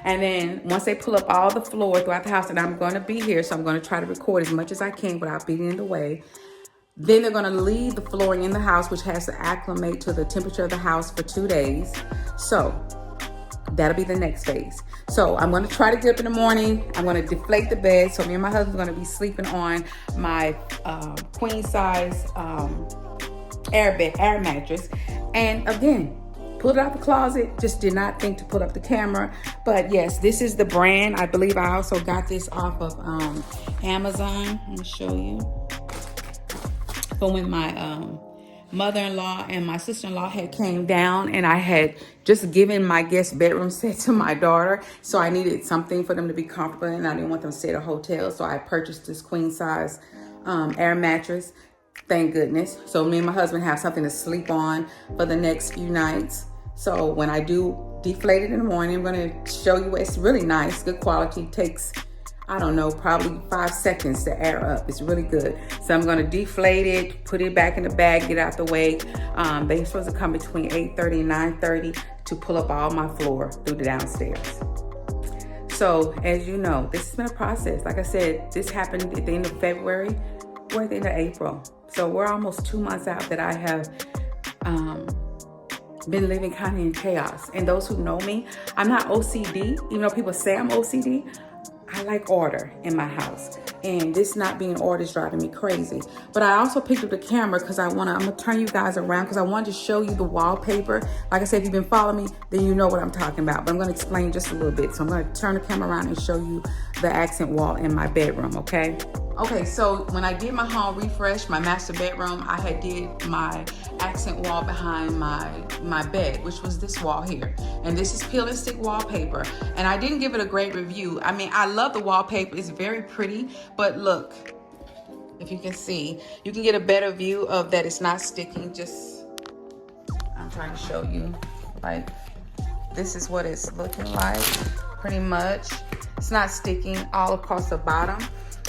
and then once they pull up all the floor throughout the house, and I'm gonna be here, so I'm gonna try to record as much as I can without being in the way. Then they're gonna leave the flooring in the house, which has to acclimate to the temperature of the house for 2 days. So that'll be the next phase. So I'm gonna try to get up in the morning. I'm gonna deflate the bed. So me and my husband are gonna be sleeping on my queen size air mattress. And again, pulled it out the closet, just did not think to put up the camera. But yes, this is the brand. I believe I also got this off of Amazon. Let me show you. But when my mother-in-law and my sister-in-law had came down, and I had just given my guest bedroom set to my daughter, so I needed something for them to be comfortable, and I didn't want them to stay at a hotel, so I purchased this queen size air mattress. Thank goodness. So me and my husband have something to sleep on for the next few nights. So when I do deflate it in the morning, I'm going to show you. It's really nice, good quality. Takes, I don't know, probably 5 seconds to air up. It's really good. So I'm going to deflate it, put it back in the bag, get out the way. They're supposed to come between 8:30 and 9:30 to pull up all my floor through the downstairs. So as you know, this has been a process. Like I said, this happened at the end of February. We're at the end of April. So we're almost 2 months out that I have been living kind of in chaos. And those who know me, I'm not OCD. Even though people say I'm OCD, I like order in my house. And this not being ordered is driving me crazy. But I also picked up the camera because I'm gonna turn you guys around because I wanted to show you the wallpaper. Like I said, if you've been following me, then you know what I'm talking about. But I'm gonna explain just a little bit. So I'm gonna turn the camera around and show you the accent wall in my bedroom, okay? Okay, so when I did my home refresh, my master bedroom, I had did my accent wall behind my bed, which was this wall here. And this is peel and stick wallpaper. And I didn't give it a great review. I mean, I love the wallpaper. It's very pretty, but look, if you can see, you can get a better view of that it's not sticking. Just, I'm trying to show you, like, this is what it's looking like, pretty much. It's not sticking all across the bottom.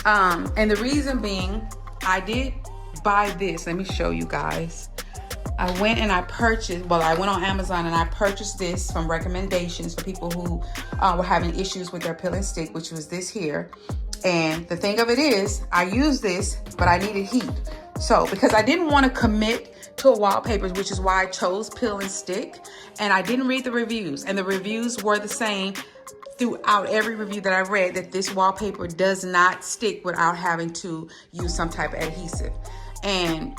And the reason being, I did buy this. Let me show you guys. I went and I purchased, well, I went on Amazon and I purchased this from recommendations for people who were having issues with their peel and stick, which was this here. And the thing of it is, I used this, but I needed heat. So, because I didn't want to commit to a wallpaper, which is why I chose peel and stick. And I didn't read the reviews, and the reviews were the same throughout every review that I read, that this wallpaper does not stick without having to use some type of adhesive. And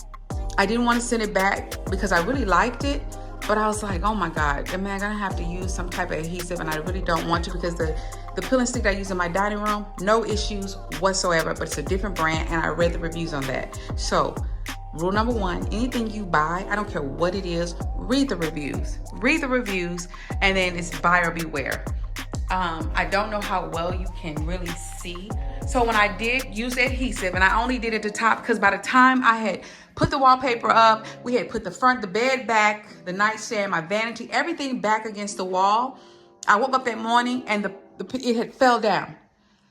I didn't want to send it back because I really liked it, but I was like, oh my God, am I gonna have to use some type of adhesive? And I really don't want to, because the peel and stick that I use in my dining room, no issues whatsoever, but it's a different brand, and I read the reviews on that. So rule number one, anything you buy, I don't care what it is, read the reviews. Read the reviews, and then it's buyer beware. I don't know how well you can really see. So when I did use the adhesive, and I only did it at the top, because by the time I had put the wallpaper up, we had put the bed back, the nightstand, my vanity, everything back against the wall. I woke up that morning and it had fell down.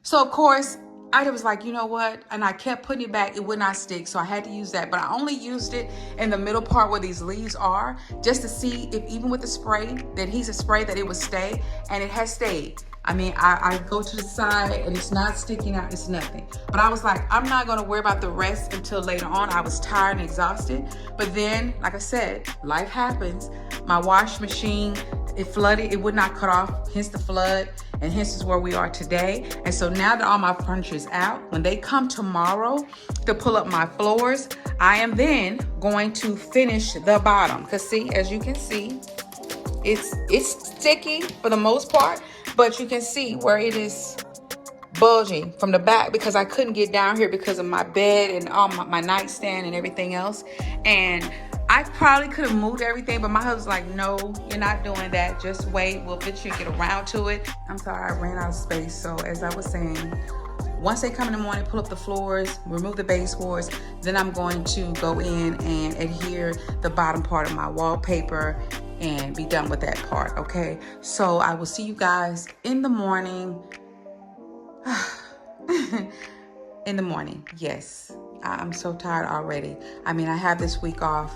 So of course, I was like, you know what? And I kept putting it back. It would not stick. So I had to use that. But I only used it in the middle part where these leaves are, just to see if even with the spray, the adhesive spray, that it would stay. And it has stayed. I mean, I go to the side and it's not sticking out. It's nothing. But I was like, I'm not going to worry about the rest until later on. I was tired and exhausted. But then, like I said, life happens. My wash machine, it flooded. It would not cut off, hence the flood. And hence is where we are today. And so now that all my furniture is out, when they come tomorrow to pull up my floors, I am then going to finish the bottom. Because see, as you can see, it's sticky for the most part, but you can see where it is bulging from the back, because I couldn't get down here because of my bed and all my nightstand and everything else. And I probably could have moved everything, but my husband's like, no, you're not doing that. Just wait. We'll eventually get around to it. I'm sorry, I ran out of space. So as I was saying, once they come in the morning, pull up the floors, remove the baseboards, then I'm going to go in and adhere the bottom part of my wallpaper and be done with that part, okay? So I will see you guys in the morning. In the morning, yes. I'm so tired already. I mean, I have this week off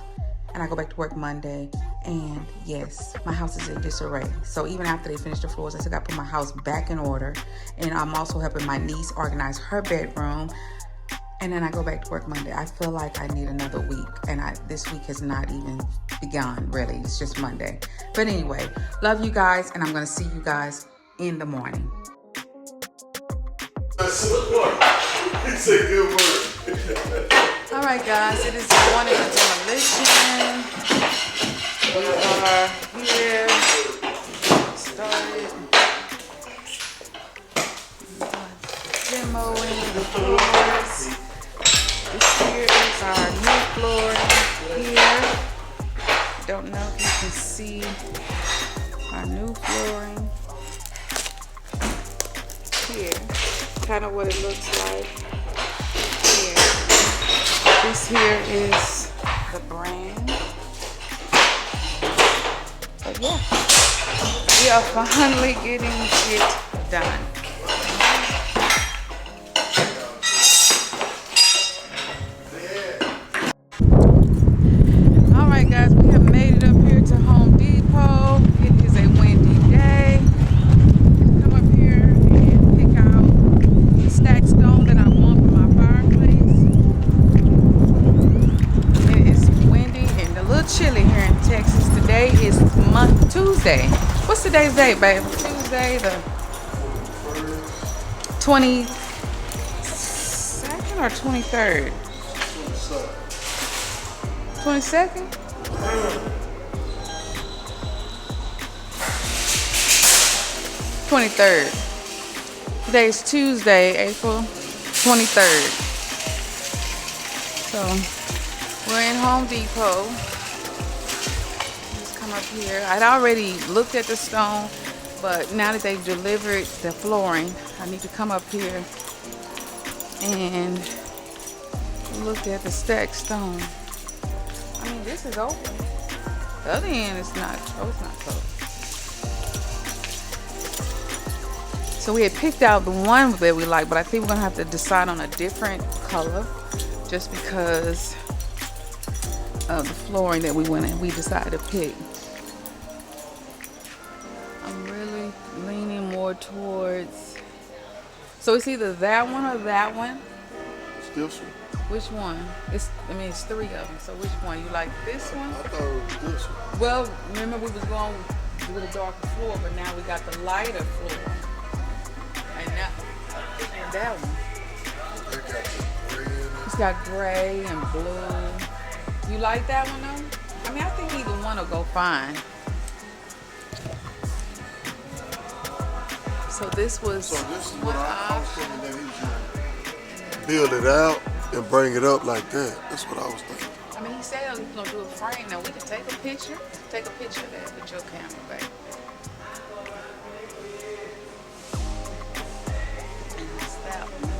and I go back to work Monday, and yes, my house is in disarray. So even after they finish the floors, I still got to put my house back in order. And I'm also helping my niece organize her bedroom. And then I go back to work Monday. I feel like I need another week, and this week has not even begun, really. It's just Monday. But anyway, love you guys, and I'm going to see you guys in the morning. It's a good word. All right, guys, it is the morning of demolition. We are here. Started demoing the floors. This here is our new flooring here. Don't know if you can see our new flooring here. Kind of what it looks like here. This here is the brand. But yeah, we are finally getting it done. All right, guys, we have made it up here to Home Depot. It is a windy day. Come up here and pick out the stacked stone that I want for my fireplace. It is windy and a little chilly here in Texas. Today is Tuesday. What's today's date, babe? Tuesday the 22nd or 23rd? 22nd? 23rd. Today is Tuesday, April 23rd. So we're in Home Depot. Let's come up here. I'd already looked at the stone, but now that they've delivered the flooring, I need to come up here and look at the stacked stone. I mean, this is open. The other end is not. Oh, it's not closed. So we had picked out the one that we like, but I think we're gonna have to decide on a different color just because of the flooring that we decided to pick. I'm really leaning more towards, so it's either that one or that one. It's this one. Which one? It's 3 of them. So which one? You like this one? I thought it was this one. Well, remember we was going with a darker floor, but now we got the lighter floor. And now I'm thinking that one. They got the gray in it. It's got gray and blue. You like that one though? I mean, I think either one will go fine. So this was So this is one what I was option. thinking that he was gonna build it out and bring it up like that. That's what I was thinking. I mean, he said he was gonna do a frame. Now we can take a picture. Take a picture of that with your camera, babe. And that's that one.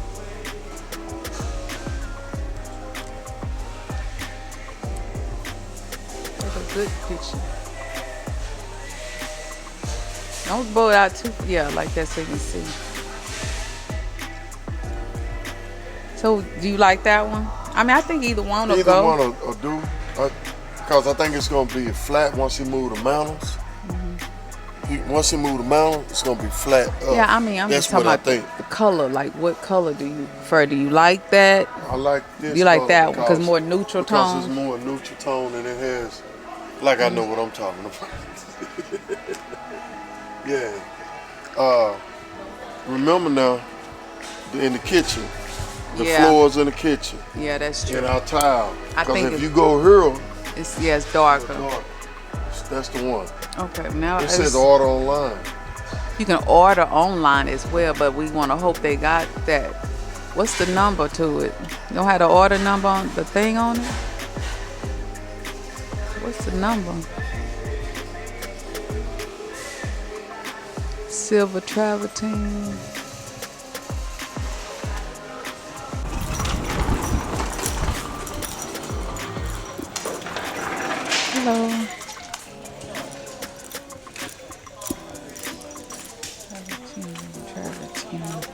Take a good picture. Don't blow it out too, yeah, like that so you can see. So, do you like that one? I mean, I think either one will Either go. one will do. Because I think it's going to be flat once he move the mountings. Once he move the mountain, it's going to be flat up. Yeah, I mean, I'm That's just talking what about I think. the color. Like, what color do you prefer? Do you like that? I like this. You like color that one because more neutral because tone? it's more neutral tone and it has, like I know what I'm talking about. Yeah. Remember now, in the kitchen, the Yeah. floors in the kitchen Yeah, that's true. and our tile. I Because think if it's- you go here, It's darker. that's the one. Okay, now It says order online. you can order online as well, but we want to hope they got that. What's the number to it? You don't have the order number on the thing on it? What's the number? Silver travertine. Hello. Travertine.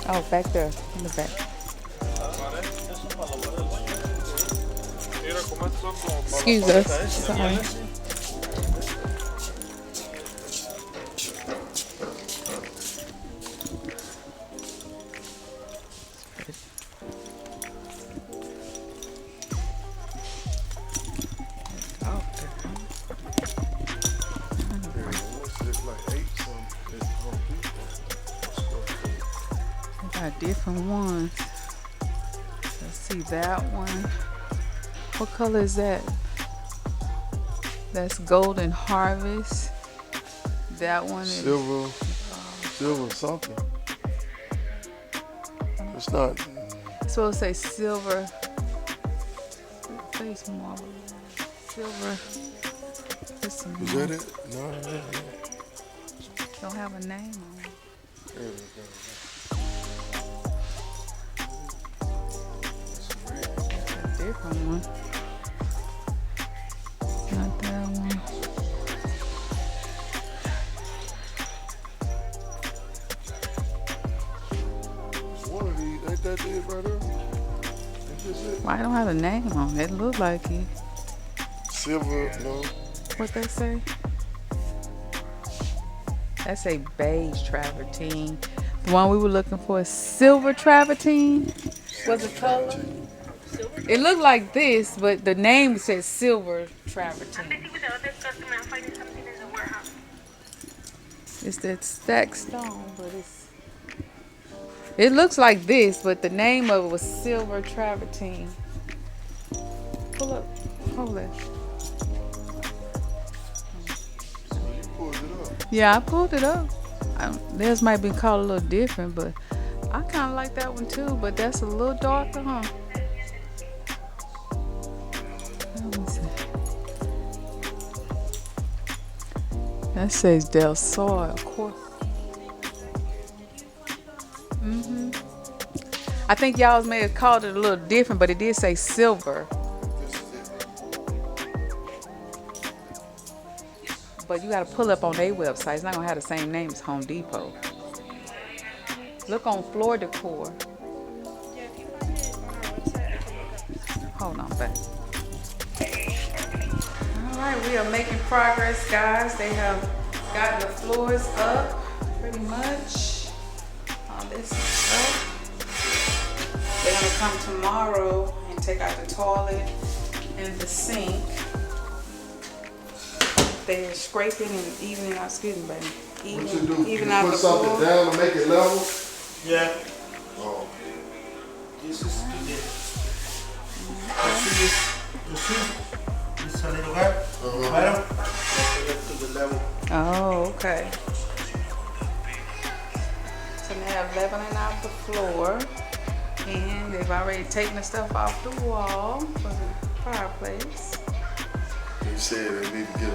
Oh, back there, in the back. Excuse us. Sorry. Got different ones. Let's see that one. What color is that? That's Golden Harvest. That one is Silver something. It's not. it's supposed to say silver. Face marble. Silver. Is that it? No. Don't have a name on it. There we go. That's a different one. Not that one. One of these, ain't that it right there? Ain't this it? Why don't have a name on it? It look like it. Silver, no. What they say? That's a beige travertine. The one we were looking for is silver travertine. What's the color? It looked like this, but the name says silver travertine. It's that stacked stone, but it looks like this, but the name of it was silver travertine. Pull up, hold it. So you pulled it up. Yeah, I pulled it up. Theirs might be called a little different, but I kind of like that one too, but that's a little darker, huh? Let me see. That says Del Sol, of course. I think y'all may have called it a little different, but it did say silver. But you got to pull up on their website. It's not going to have the same name as Home Depot. Look on Floor Decor. Hold on, back. All right, we are making progress, guys. They have gotten the floors up pretty much. All this is up. They're gonna come tomorrow and take out the toilet and the sink. They're scraping and evening out, excuse me, baby. What you do? Even You out put the something floor. down to make it level? Yeah. Oh. This is to get. You see, it's a little gap. Bottom. Let's get to the level. Oh, okay. So now they're leveling out the floor, and they've already taken the stuff off the wall for the fireplace. They said they need to get a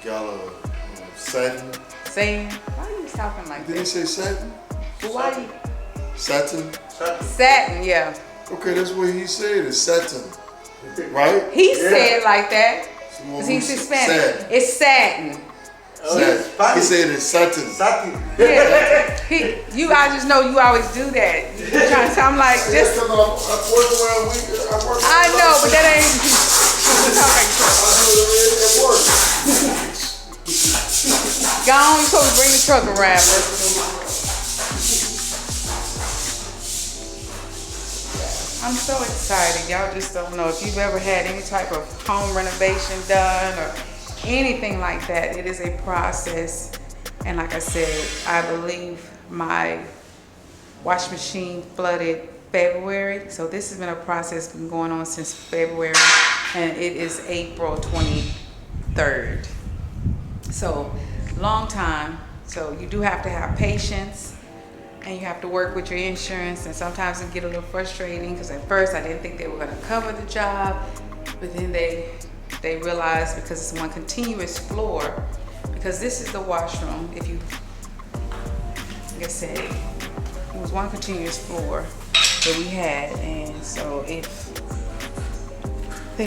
gallon of satin. Saying, why are you talking like Did they that? say satin? But why you Satin? satin? Yeah, Okay, that's what he said. It's satin, right? he said like that. Some 'Cause he's more Hispanic. satin. It's satin. Satin. He said it's satin. Satin. Yeah, I just know you always do that. You trying to sound like Yes, just. 'cause I work around weekend. I work. I know, but that ain't. I do it at work. Go on, you supposed to bring the truck around. I'm so excited. Y'all just don't know if you've ever had any type of home renovation done or anything like that. It is a process. And like I said, I believe my washing machine flooded February. So this has been a process been going on since February, and it is April 23rd. So long time. So you do have to have patience, and you have to work with your insurance, and sometimes it get a little frustrating because at first I didn't think they were going to cover the job, but then they realized because it's one continuous floor, because this is the washroom. If you, like I said, it was one continuous floor that we had, and so if they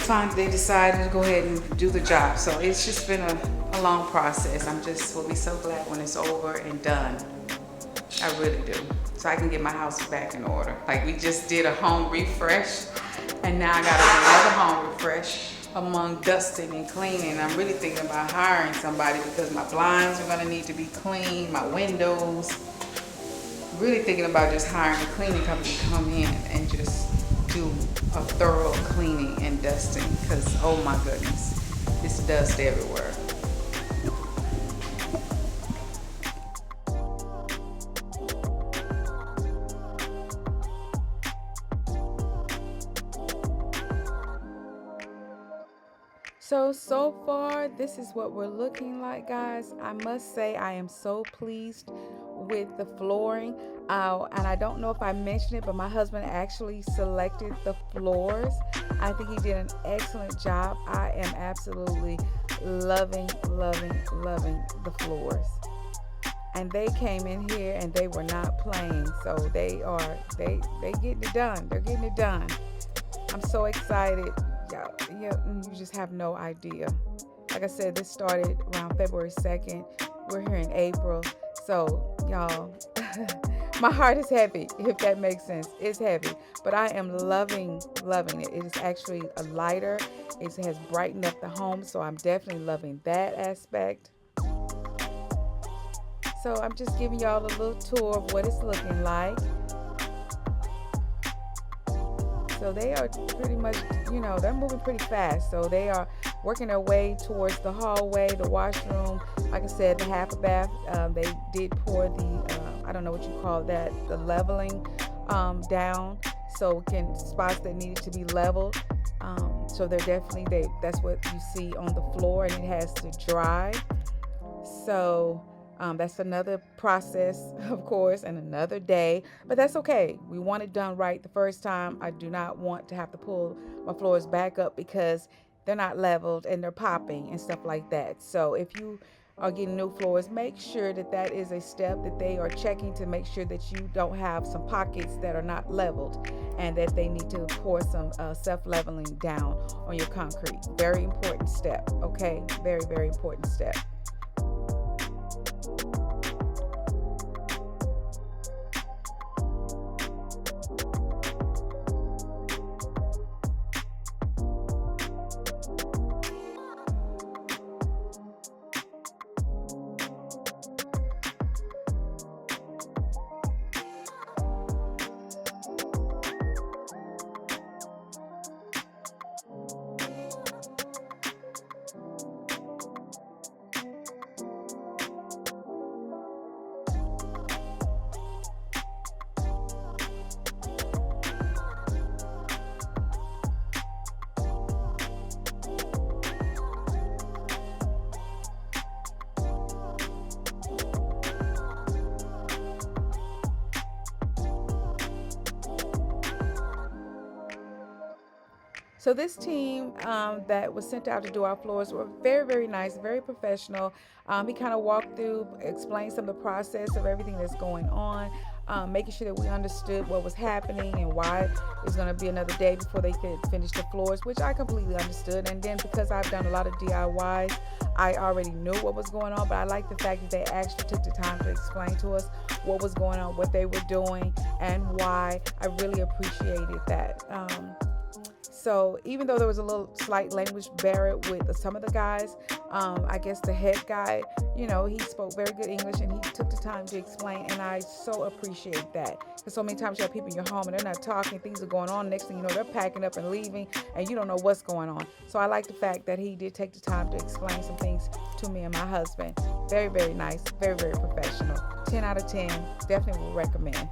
decided to go ahead and do the job. So it's just been a long process. Will be so glad when it's over and done. I really do. So I can get my house back in order. Like we just did a home refresh, and now I got another home refresh among dusting and cleaning. I'm really thinking about hiring somebody because my blinds are gonna need to be cleaned, my windows. Really thinking about just hiring a cleaning company to come in and just do a thorough cleaning and dusting, because oh my goodness, it's dust everywhere. So far, this is what we're looking like, guys. I must say I am so pleased with the flooring. And I don't know if I mentioned it, but my husband actually selected the floors. I think he did an excellent job. I am absolutely loving the floors. And they came in here and they were not playing. So they getting it done. They're getting it done. I'm so excited. Yeah, you just have no idea. Like I said, this started around February 2nd. We're here in April. So, y'all, my heart is heavy, if that makes sense. It's heavy. But I am loving it. It is actually a lighter. It has brightened up the home. So I'm definitely loving that aspect. So I'm just giving y'all a little tour of what it's looking like. So they are pretty much, they're moving pretty fast. So they are working their way towards the hallway, the washroom. Like I said, the half a bath, they did pour the, I don't know what you call that, the leveling down. So spots that needed to be leveled. So they're definitely, that's what you see on the floor, and it has to dry. So that's another process, of course, and another day, but that's okay. We want it done right the first time. I do not want to have to pull my floors back up because they're not leveled and they're popping and stuff like that. So if you are getting new floors, make sure that that is a step that they are checking to make sure that you don't have some pockets that are not leveled and that they need to pour some self-leveling down on your concrete. Very important step, okay? Very, very important step. So this team that was sent out to do our floors were very, very nice, very professional. He kind of walked through, explained some of the process of everything that's going on, making sure that we understood what was happening and why it was going to be another day before they could finish the floors, which I completely understood. And then because I've done a lot of DIYs, I already knew what was going on, but I like the fact that they actually took the time to explain to us what was going on, what they were doing, and why. I really appreciated that. So even though there was a little slight language barrier with some of the guys, I guess the head guy, he spoke very good English and he took the time to explain, and I so appreciate that. Because so many times you have people in your home and they're not talking, things are going on, next thing you know, they're packing up and leaving and you don't know what's going on. So I like the fact that he did take the time to explain some things to me and my husband. Very, very nice, very, very professional. 10 out of 10, definitely will recommend.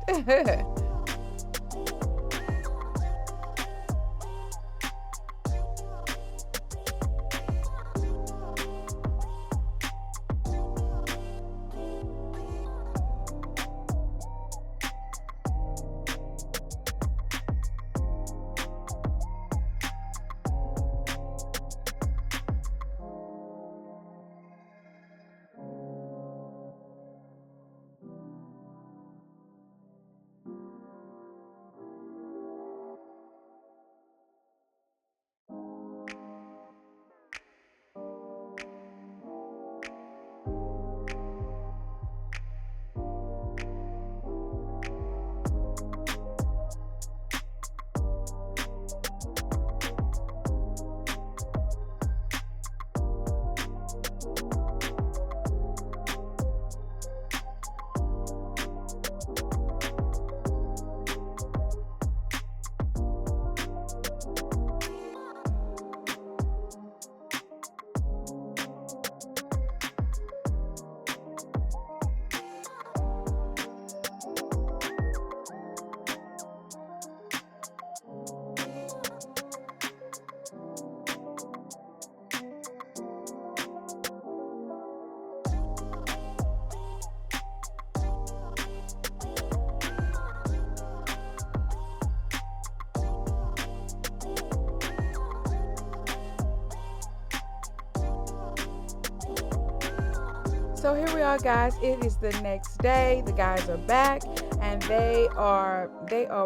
So here we are, guys. It is the next day. The guys are back and they are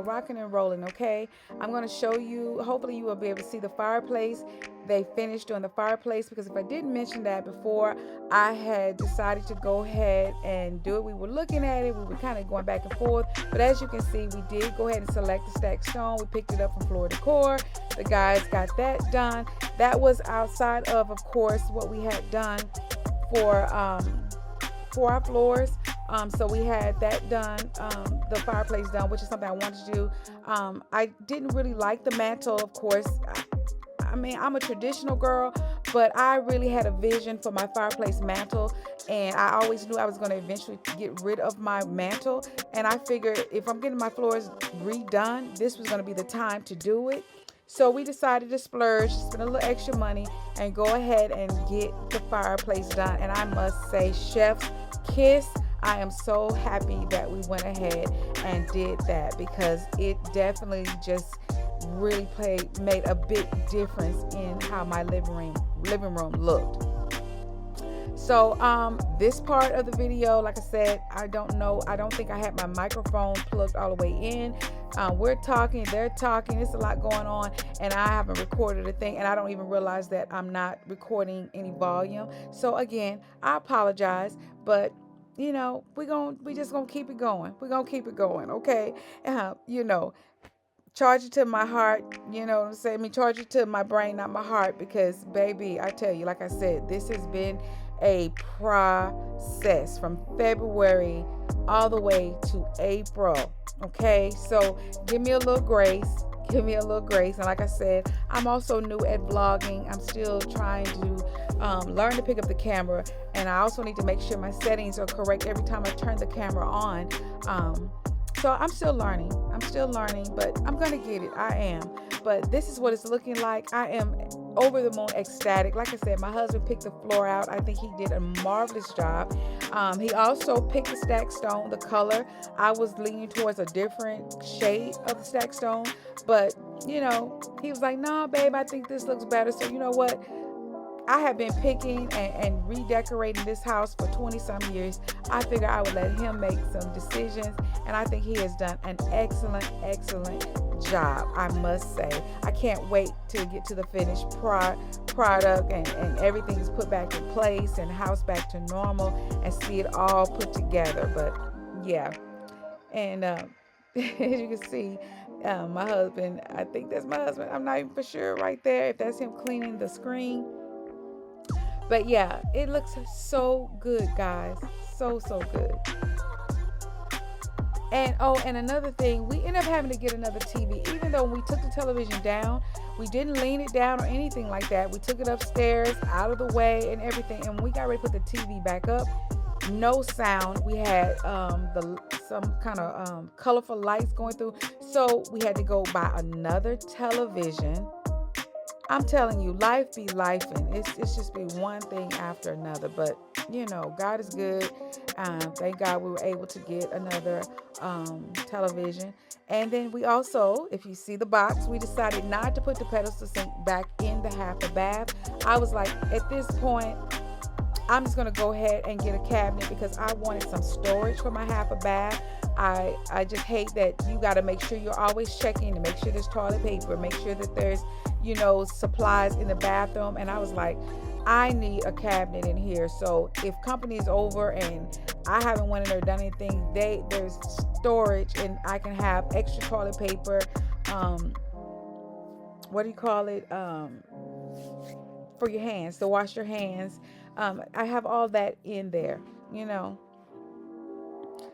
rocking and rolling, okay? I'm going to show you, hopefully you will be able to see the fireplace. They finished doing the fireplace, because if I didn't mention that before, I had decided to go ahead and do it. We were looking at it. We were kind of going back and forth. But as you can see, we did go ahead and select the stacked stone. We picked it up from Floor Decor. The guys got that done. That was outside of course, what we had done for our floors. So we had that done, the fireplace done, which is something I wanted to do. I didn't really like the mantle, of course. I mean, I'm a traditional girl, but I really had a vision for my fireplace mantle, and I always knew I was going to eventually get rid of my mantle, and I figured if I'm getting my floors redone, this was going to be the time to do it. So we decided to splurge, spend a little extra money, and go ahead and get the fireplace done. And I must say, chef's kiss. I am so happy that we went ahead and did that, because it definitely just really made a big difference in how my living room looked. So this part of the video, like I said, I don't think I had my microphone plugged all the way in. We're talking, they're talking, there's a lot going on, and I haven't recorded a thing, and I don't even realize that I'm not recording any volume. So again, I apologize, but you know, we just gonna keep it going. We're gonna keep it going, okay? You know, charge it to my heart, you know what I'm saying? I mean, charge it to my brain, not my heart, because baby, I tell you, like I said, this has been a process from February all the way to April. Okay, so give me a little grace. Give me a little grace. And like I said, I'm also new at vlogging. I'm still trying to learn to pick up the camera, and I also need to make sure my settings are correct every time I turn the camera on. So I'm still learning, but I'm gonna get it. I am. But this is what it's looking like. I am over the moon ecstatic. Like I said, my husband picked the floor out. I think he did a marvelous job. He also picked the stack stone, the color. I was leaning towards a different shade of the stack stone, but you know, he was like, "Nah, babe, I think this looks better." So you know what? I have been picking and redecorating this house for 20-some years. I figure I would let him make some decisions, and I think he has done an excellent job, I must say. I can't wait to get to the finished product and everything's put back in place and the house back to normal and see it all put together. But yeah, and as you can see, my husband, I think that's my husband. I'm not even for sure right there if that's him cleaning the screen. But yeah, it looks so good, guys. So good. And and another thing, we ended up having to get another TV. Even though we took the television down, we didn't lean it down or anything like that. We took it upstairs, out of the way and everything. And when we got ready to put the TV back up, no sound. We had some kind of colorful lights going through. So we had to go buy another television. I'm telling you, life be lifing. It's just be one thing after another. But, you know, God is good. Thank God we were able to get another television. And then we also, if you see the box, we decided not to put the pedestal sink back in the half a bath. I was like, at this point, I'm just going to go ahead and get a cabinet because I wanted some storage for my half a bath. I just hate that you got to make sure you're always checking to make sure there's toilet paper, make sure that there's, you know, supplies in the bathroom. And I was like, I need a cabinet in here. So if company is over and I haven't went in there done anything, there's storage and I can have extra toilet paper. What do you call it? For your hands, to wash your hands. I have all that in there, you know.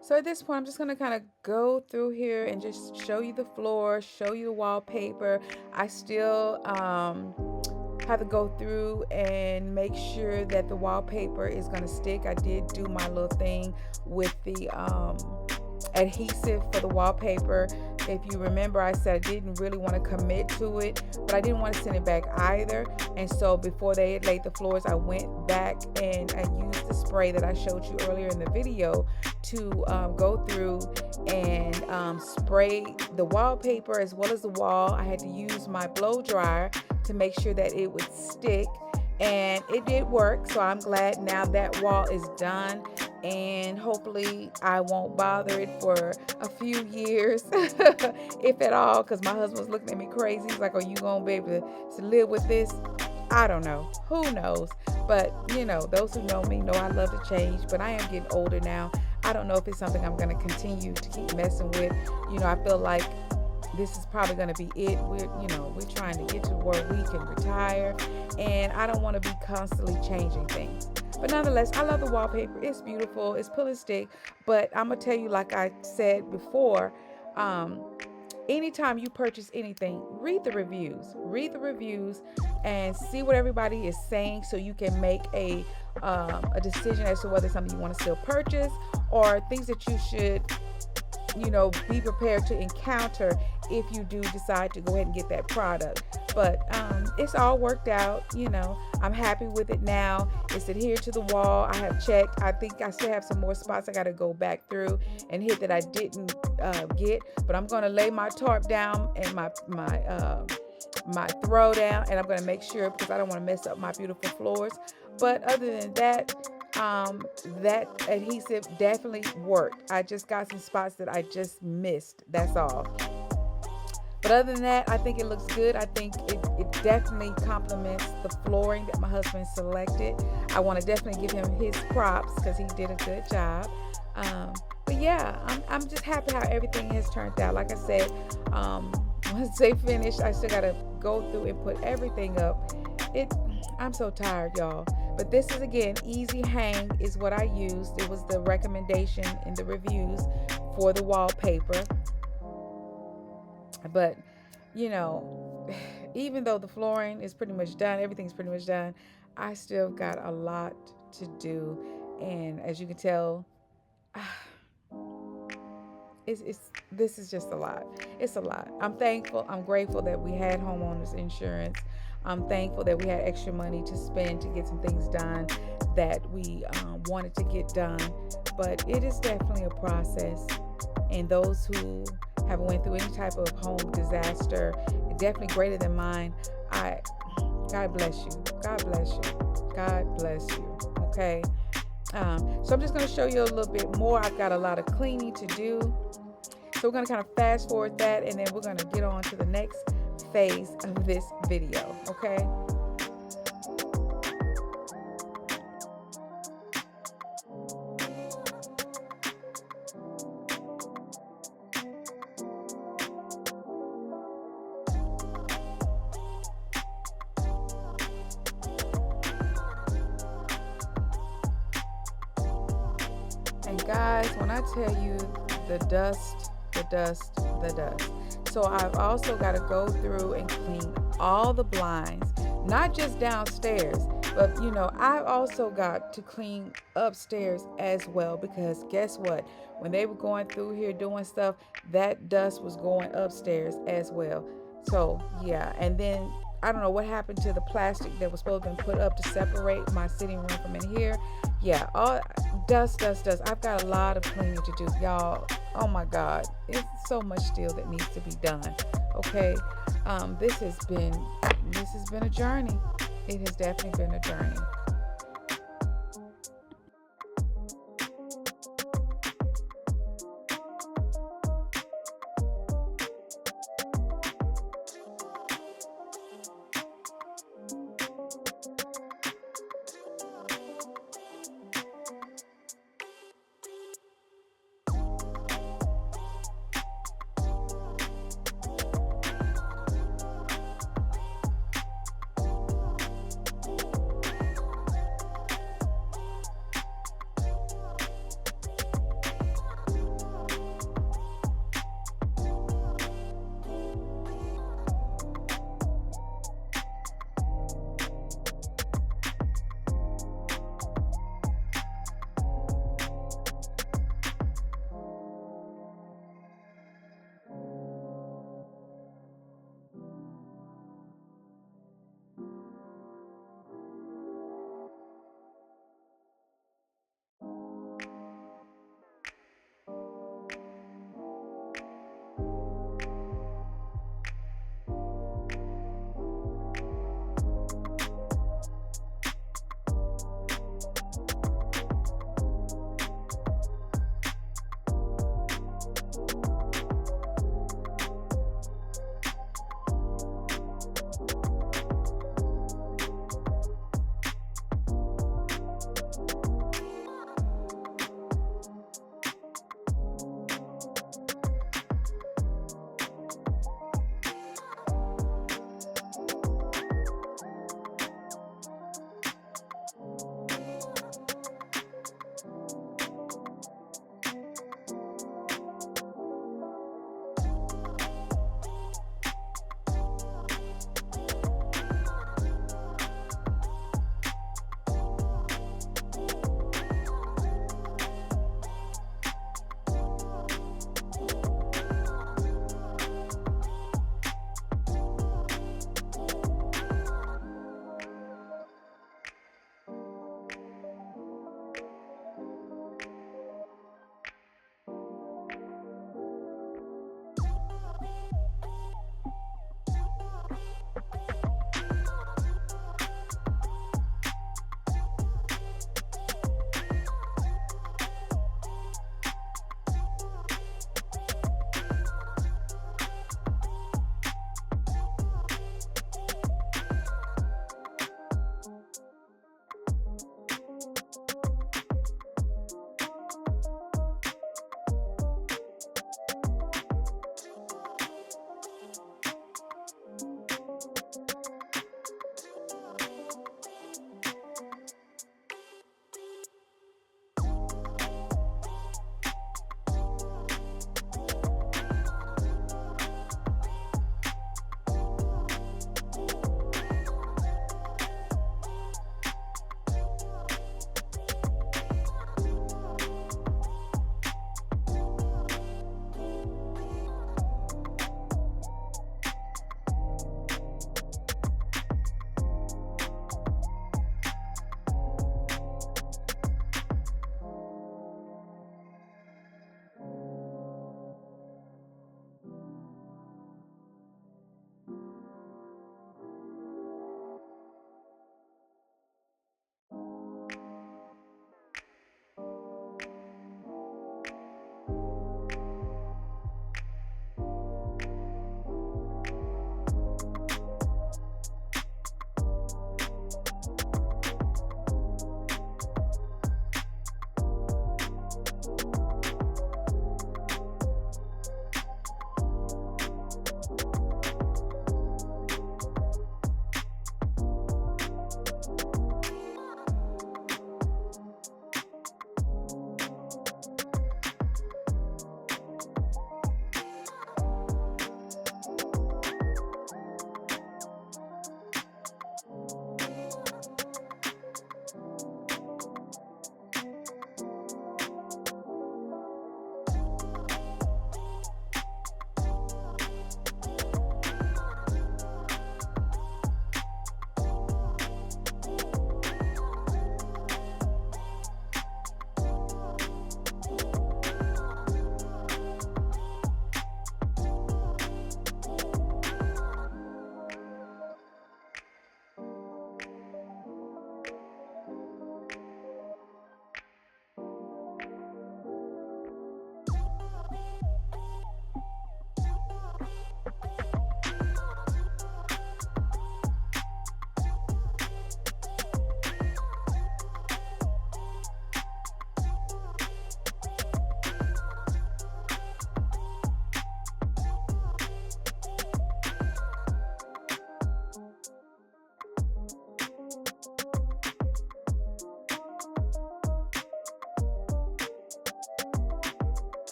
So at this point, I'm just going to kind of go through here and just show you the floor, show you the wallpaper. I still have to go through and make sure that the wallpaper is going to stick. I did do my little thing with the adhesive for the wallpaper. If you remember, I said I didn't really want to commit to it, but I didn't want to send it back either. And so before they had laid the floors, I went back and I used the spray that I showed you earlier in the video to go through and spray the wallpaper as well as the wall. I had to use my blow dryer to make sure that it would stick, and it did work. So I'm glad now that wall is done, and hopefully I won't bother it for a few years if at all, because my husband was looking at me crazy. He's like, are you gonna be able to live with this? I don't know, who knows? But you know, those who know me know I love to change, but I am getting older now. I don't know if it's something I'm going to continue to keep messing with. You know, I feel like this is probably going to be it. We're trying to get to where we can retire, and I don't want to be constantly changing things. But nonetheless, I love the wallpaper. It's beautiful. It's pull and stick. But I'm going to tell you, like I said before, anytime you purchase anything, read the reviews and see what everybody is saying, so you can make a decision as to whether it's something you want to still purchase or things that you should, you know, be prepared to encounter if you do decide to go ahead and get that product. But it's all worked out. You know, I'm happy with it now. It's adhered to the wall. I have checked. I think I still have some more spots I got to go back through and hit that I didn't get. But I'm going to lay my tarp down and my my throwdown, and I'm going to make sure because I don't want to mess up my beautiful floors. But other than that, that adhesive definitely worked. I just got some spots that I just missed. That's all. But other than that, I think it looks good. I think it definitely complements the flooring that my husband selected. I want to definitely give him his props because he did a good job. But yeah, I'm just happy how everything has turned out. Like I said, once they finish, I still got to go through and put everything up. I'm so tired, y'all. But this is, again, easy hang is what I used. It was the recommendation in the reviews for the wallpaper. But, you know, even though the flooring is pretty much done, everything's pretty much done, I still got a lot to do. And as you can tell, this is just a lot. It's a lot. I'm thankful. I'm grateful that we had homeowners insurance. I'm thankful that we had extra money to spend to get some things done that we wanted to get done. But it is definitely a process. And those who have went through any type of home disaster, definitely greater than mine, God bless you. God bless you. God bless you. Okay. So I'm just going to show you a little bit more. I've got a lot of cleaning to do. So we're going to kind of fast forward that, and then we're going to get on to the next phase of this video. Okay. And guys, when I tell you the dust. So I've also got to go through and clean all the blinds, not just downstairs, but you know, I've also got to clean upstairs as well, because guess what? When they were going through here doing stuff, that dust was going upstairs as well. So yeah, and then I don't know what happened to the plastic that was supposed to be put up to separate my sitting room from in here. Yeah, all dust. I've got a lot of cleaning to do, y'all. Oh my God, it's so much still that needs to be done. Okay, this has been a journey. It has definitely been a journey.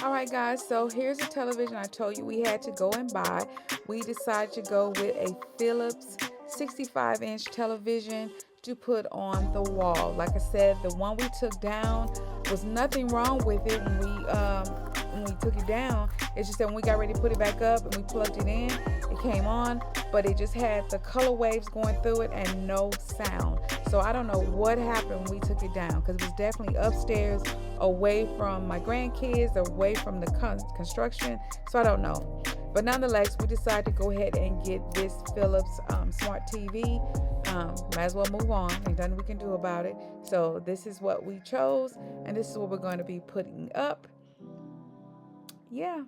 All right, guys, so here's the television I told you we had to go and buy. We decided to go with a Philips 65-inch television to put on the wall. Like I said, the one we took down was nothing wrong with it when we took it down. It's just that when we got ready to put it back up and we plugged it in, it came on, but it just had the color waves going through it and no sound. So I don't know what happened when we took it down, because it was definitely upstairs, away from my grandkids, away from the construction. So I don't know. But nonetheless, we decided to go ahead and get this Philips smart TV. Might as well move on. Ain't nothing we can do about it. So this is what we chose, and this is what we're going to be putting up. Yeah.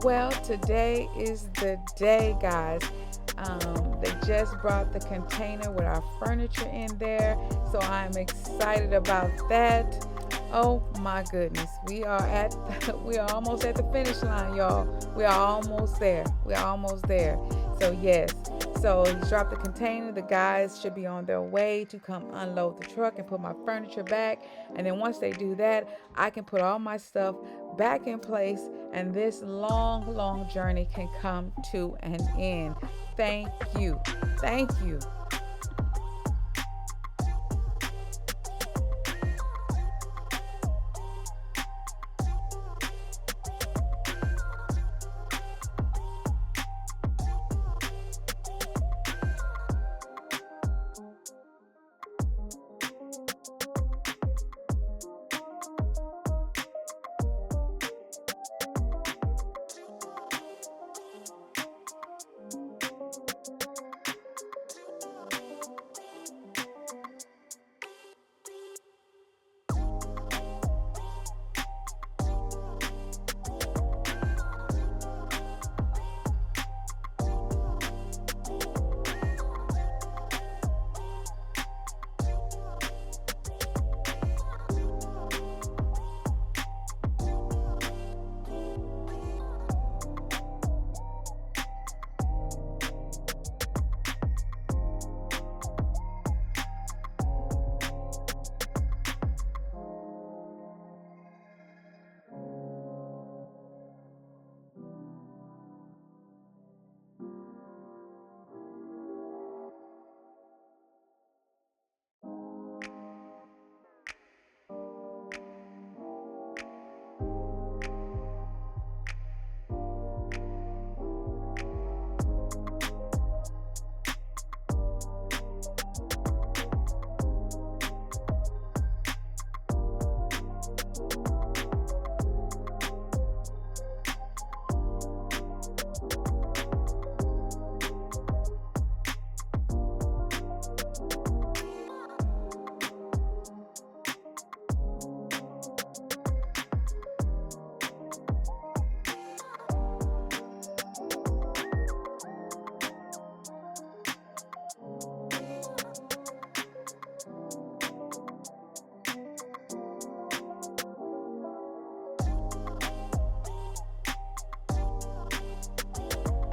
Well, today is the day, guys. They just brought the container with our furniture in there, so I'm excited about that. Oh my goodness, we are almost at the finish line, y'all. We are almost there. We are almost there. So yes, so he dropped the container. The guys should be on their way to come unload the truck and put my furniture back. And then once they do that, I can put all my stuff back in place, and this long journey can come to an end. Thank you. Thank you.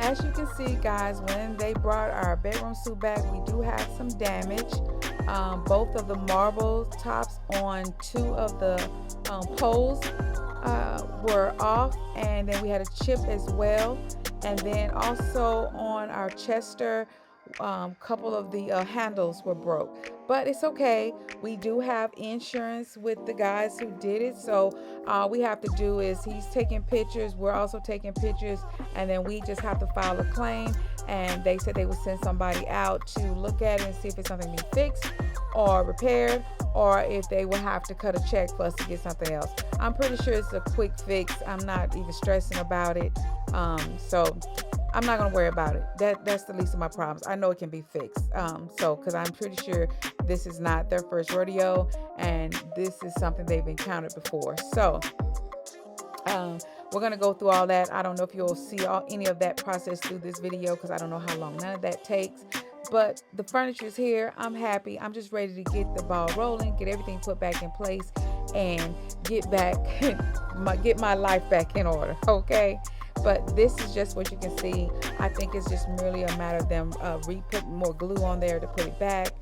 as you can see, guys, when they brought our bedroom suite back, we do have some damage. Both of the marble tops on 2 of the poles were off, and then we had a chip as well. And then also on our Chester, couple of the handles were broke, but it's okay. We do have insurance with the guys who did it, so all we have to do is he's taking pictures, we're also taking pictures, and then we just have to file a claim. And they said they would send somebody out to look at it and see if it's something to be fixed or repaired, or if they will have to cut a check for us to get something else. I'm pretty sure it's a quick fix. I'm not even stressing about it, so I'm not gonna worry about it. That's the least of my problems. I know it can be fixed. Because I'm pretty sure this is not their first rodeo, and this is something they've encountered before. So we're gonna go through all that. I don't know if you'll see any of that process through this video, because I don't know how long none of that takes. But the furniture's here. I'm happy. I'm just ready to get the ball rolling, get everything put back in place, and get my life back in order. Okay. But this is just what you can see. I think it's just merely a matter of them putting more glue on there to put it back,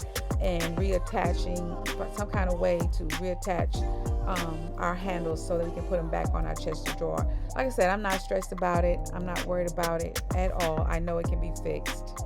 and reattaching some kind of way to reattach our handles so that we can put them back on our chest of drawer. Like I said, I'm not stressed about it. I'm not worried about it at all. I know it can be fixed.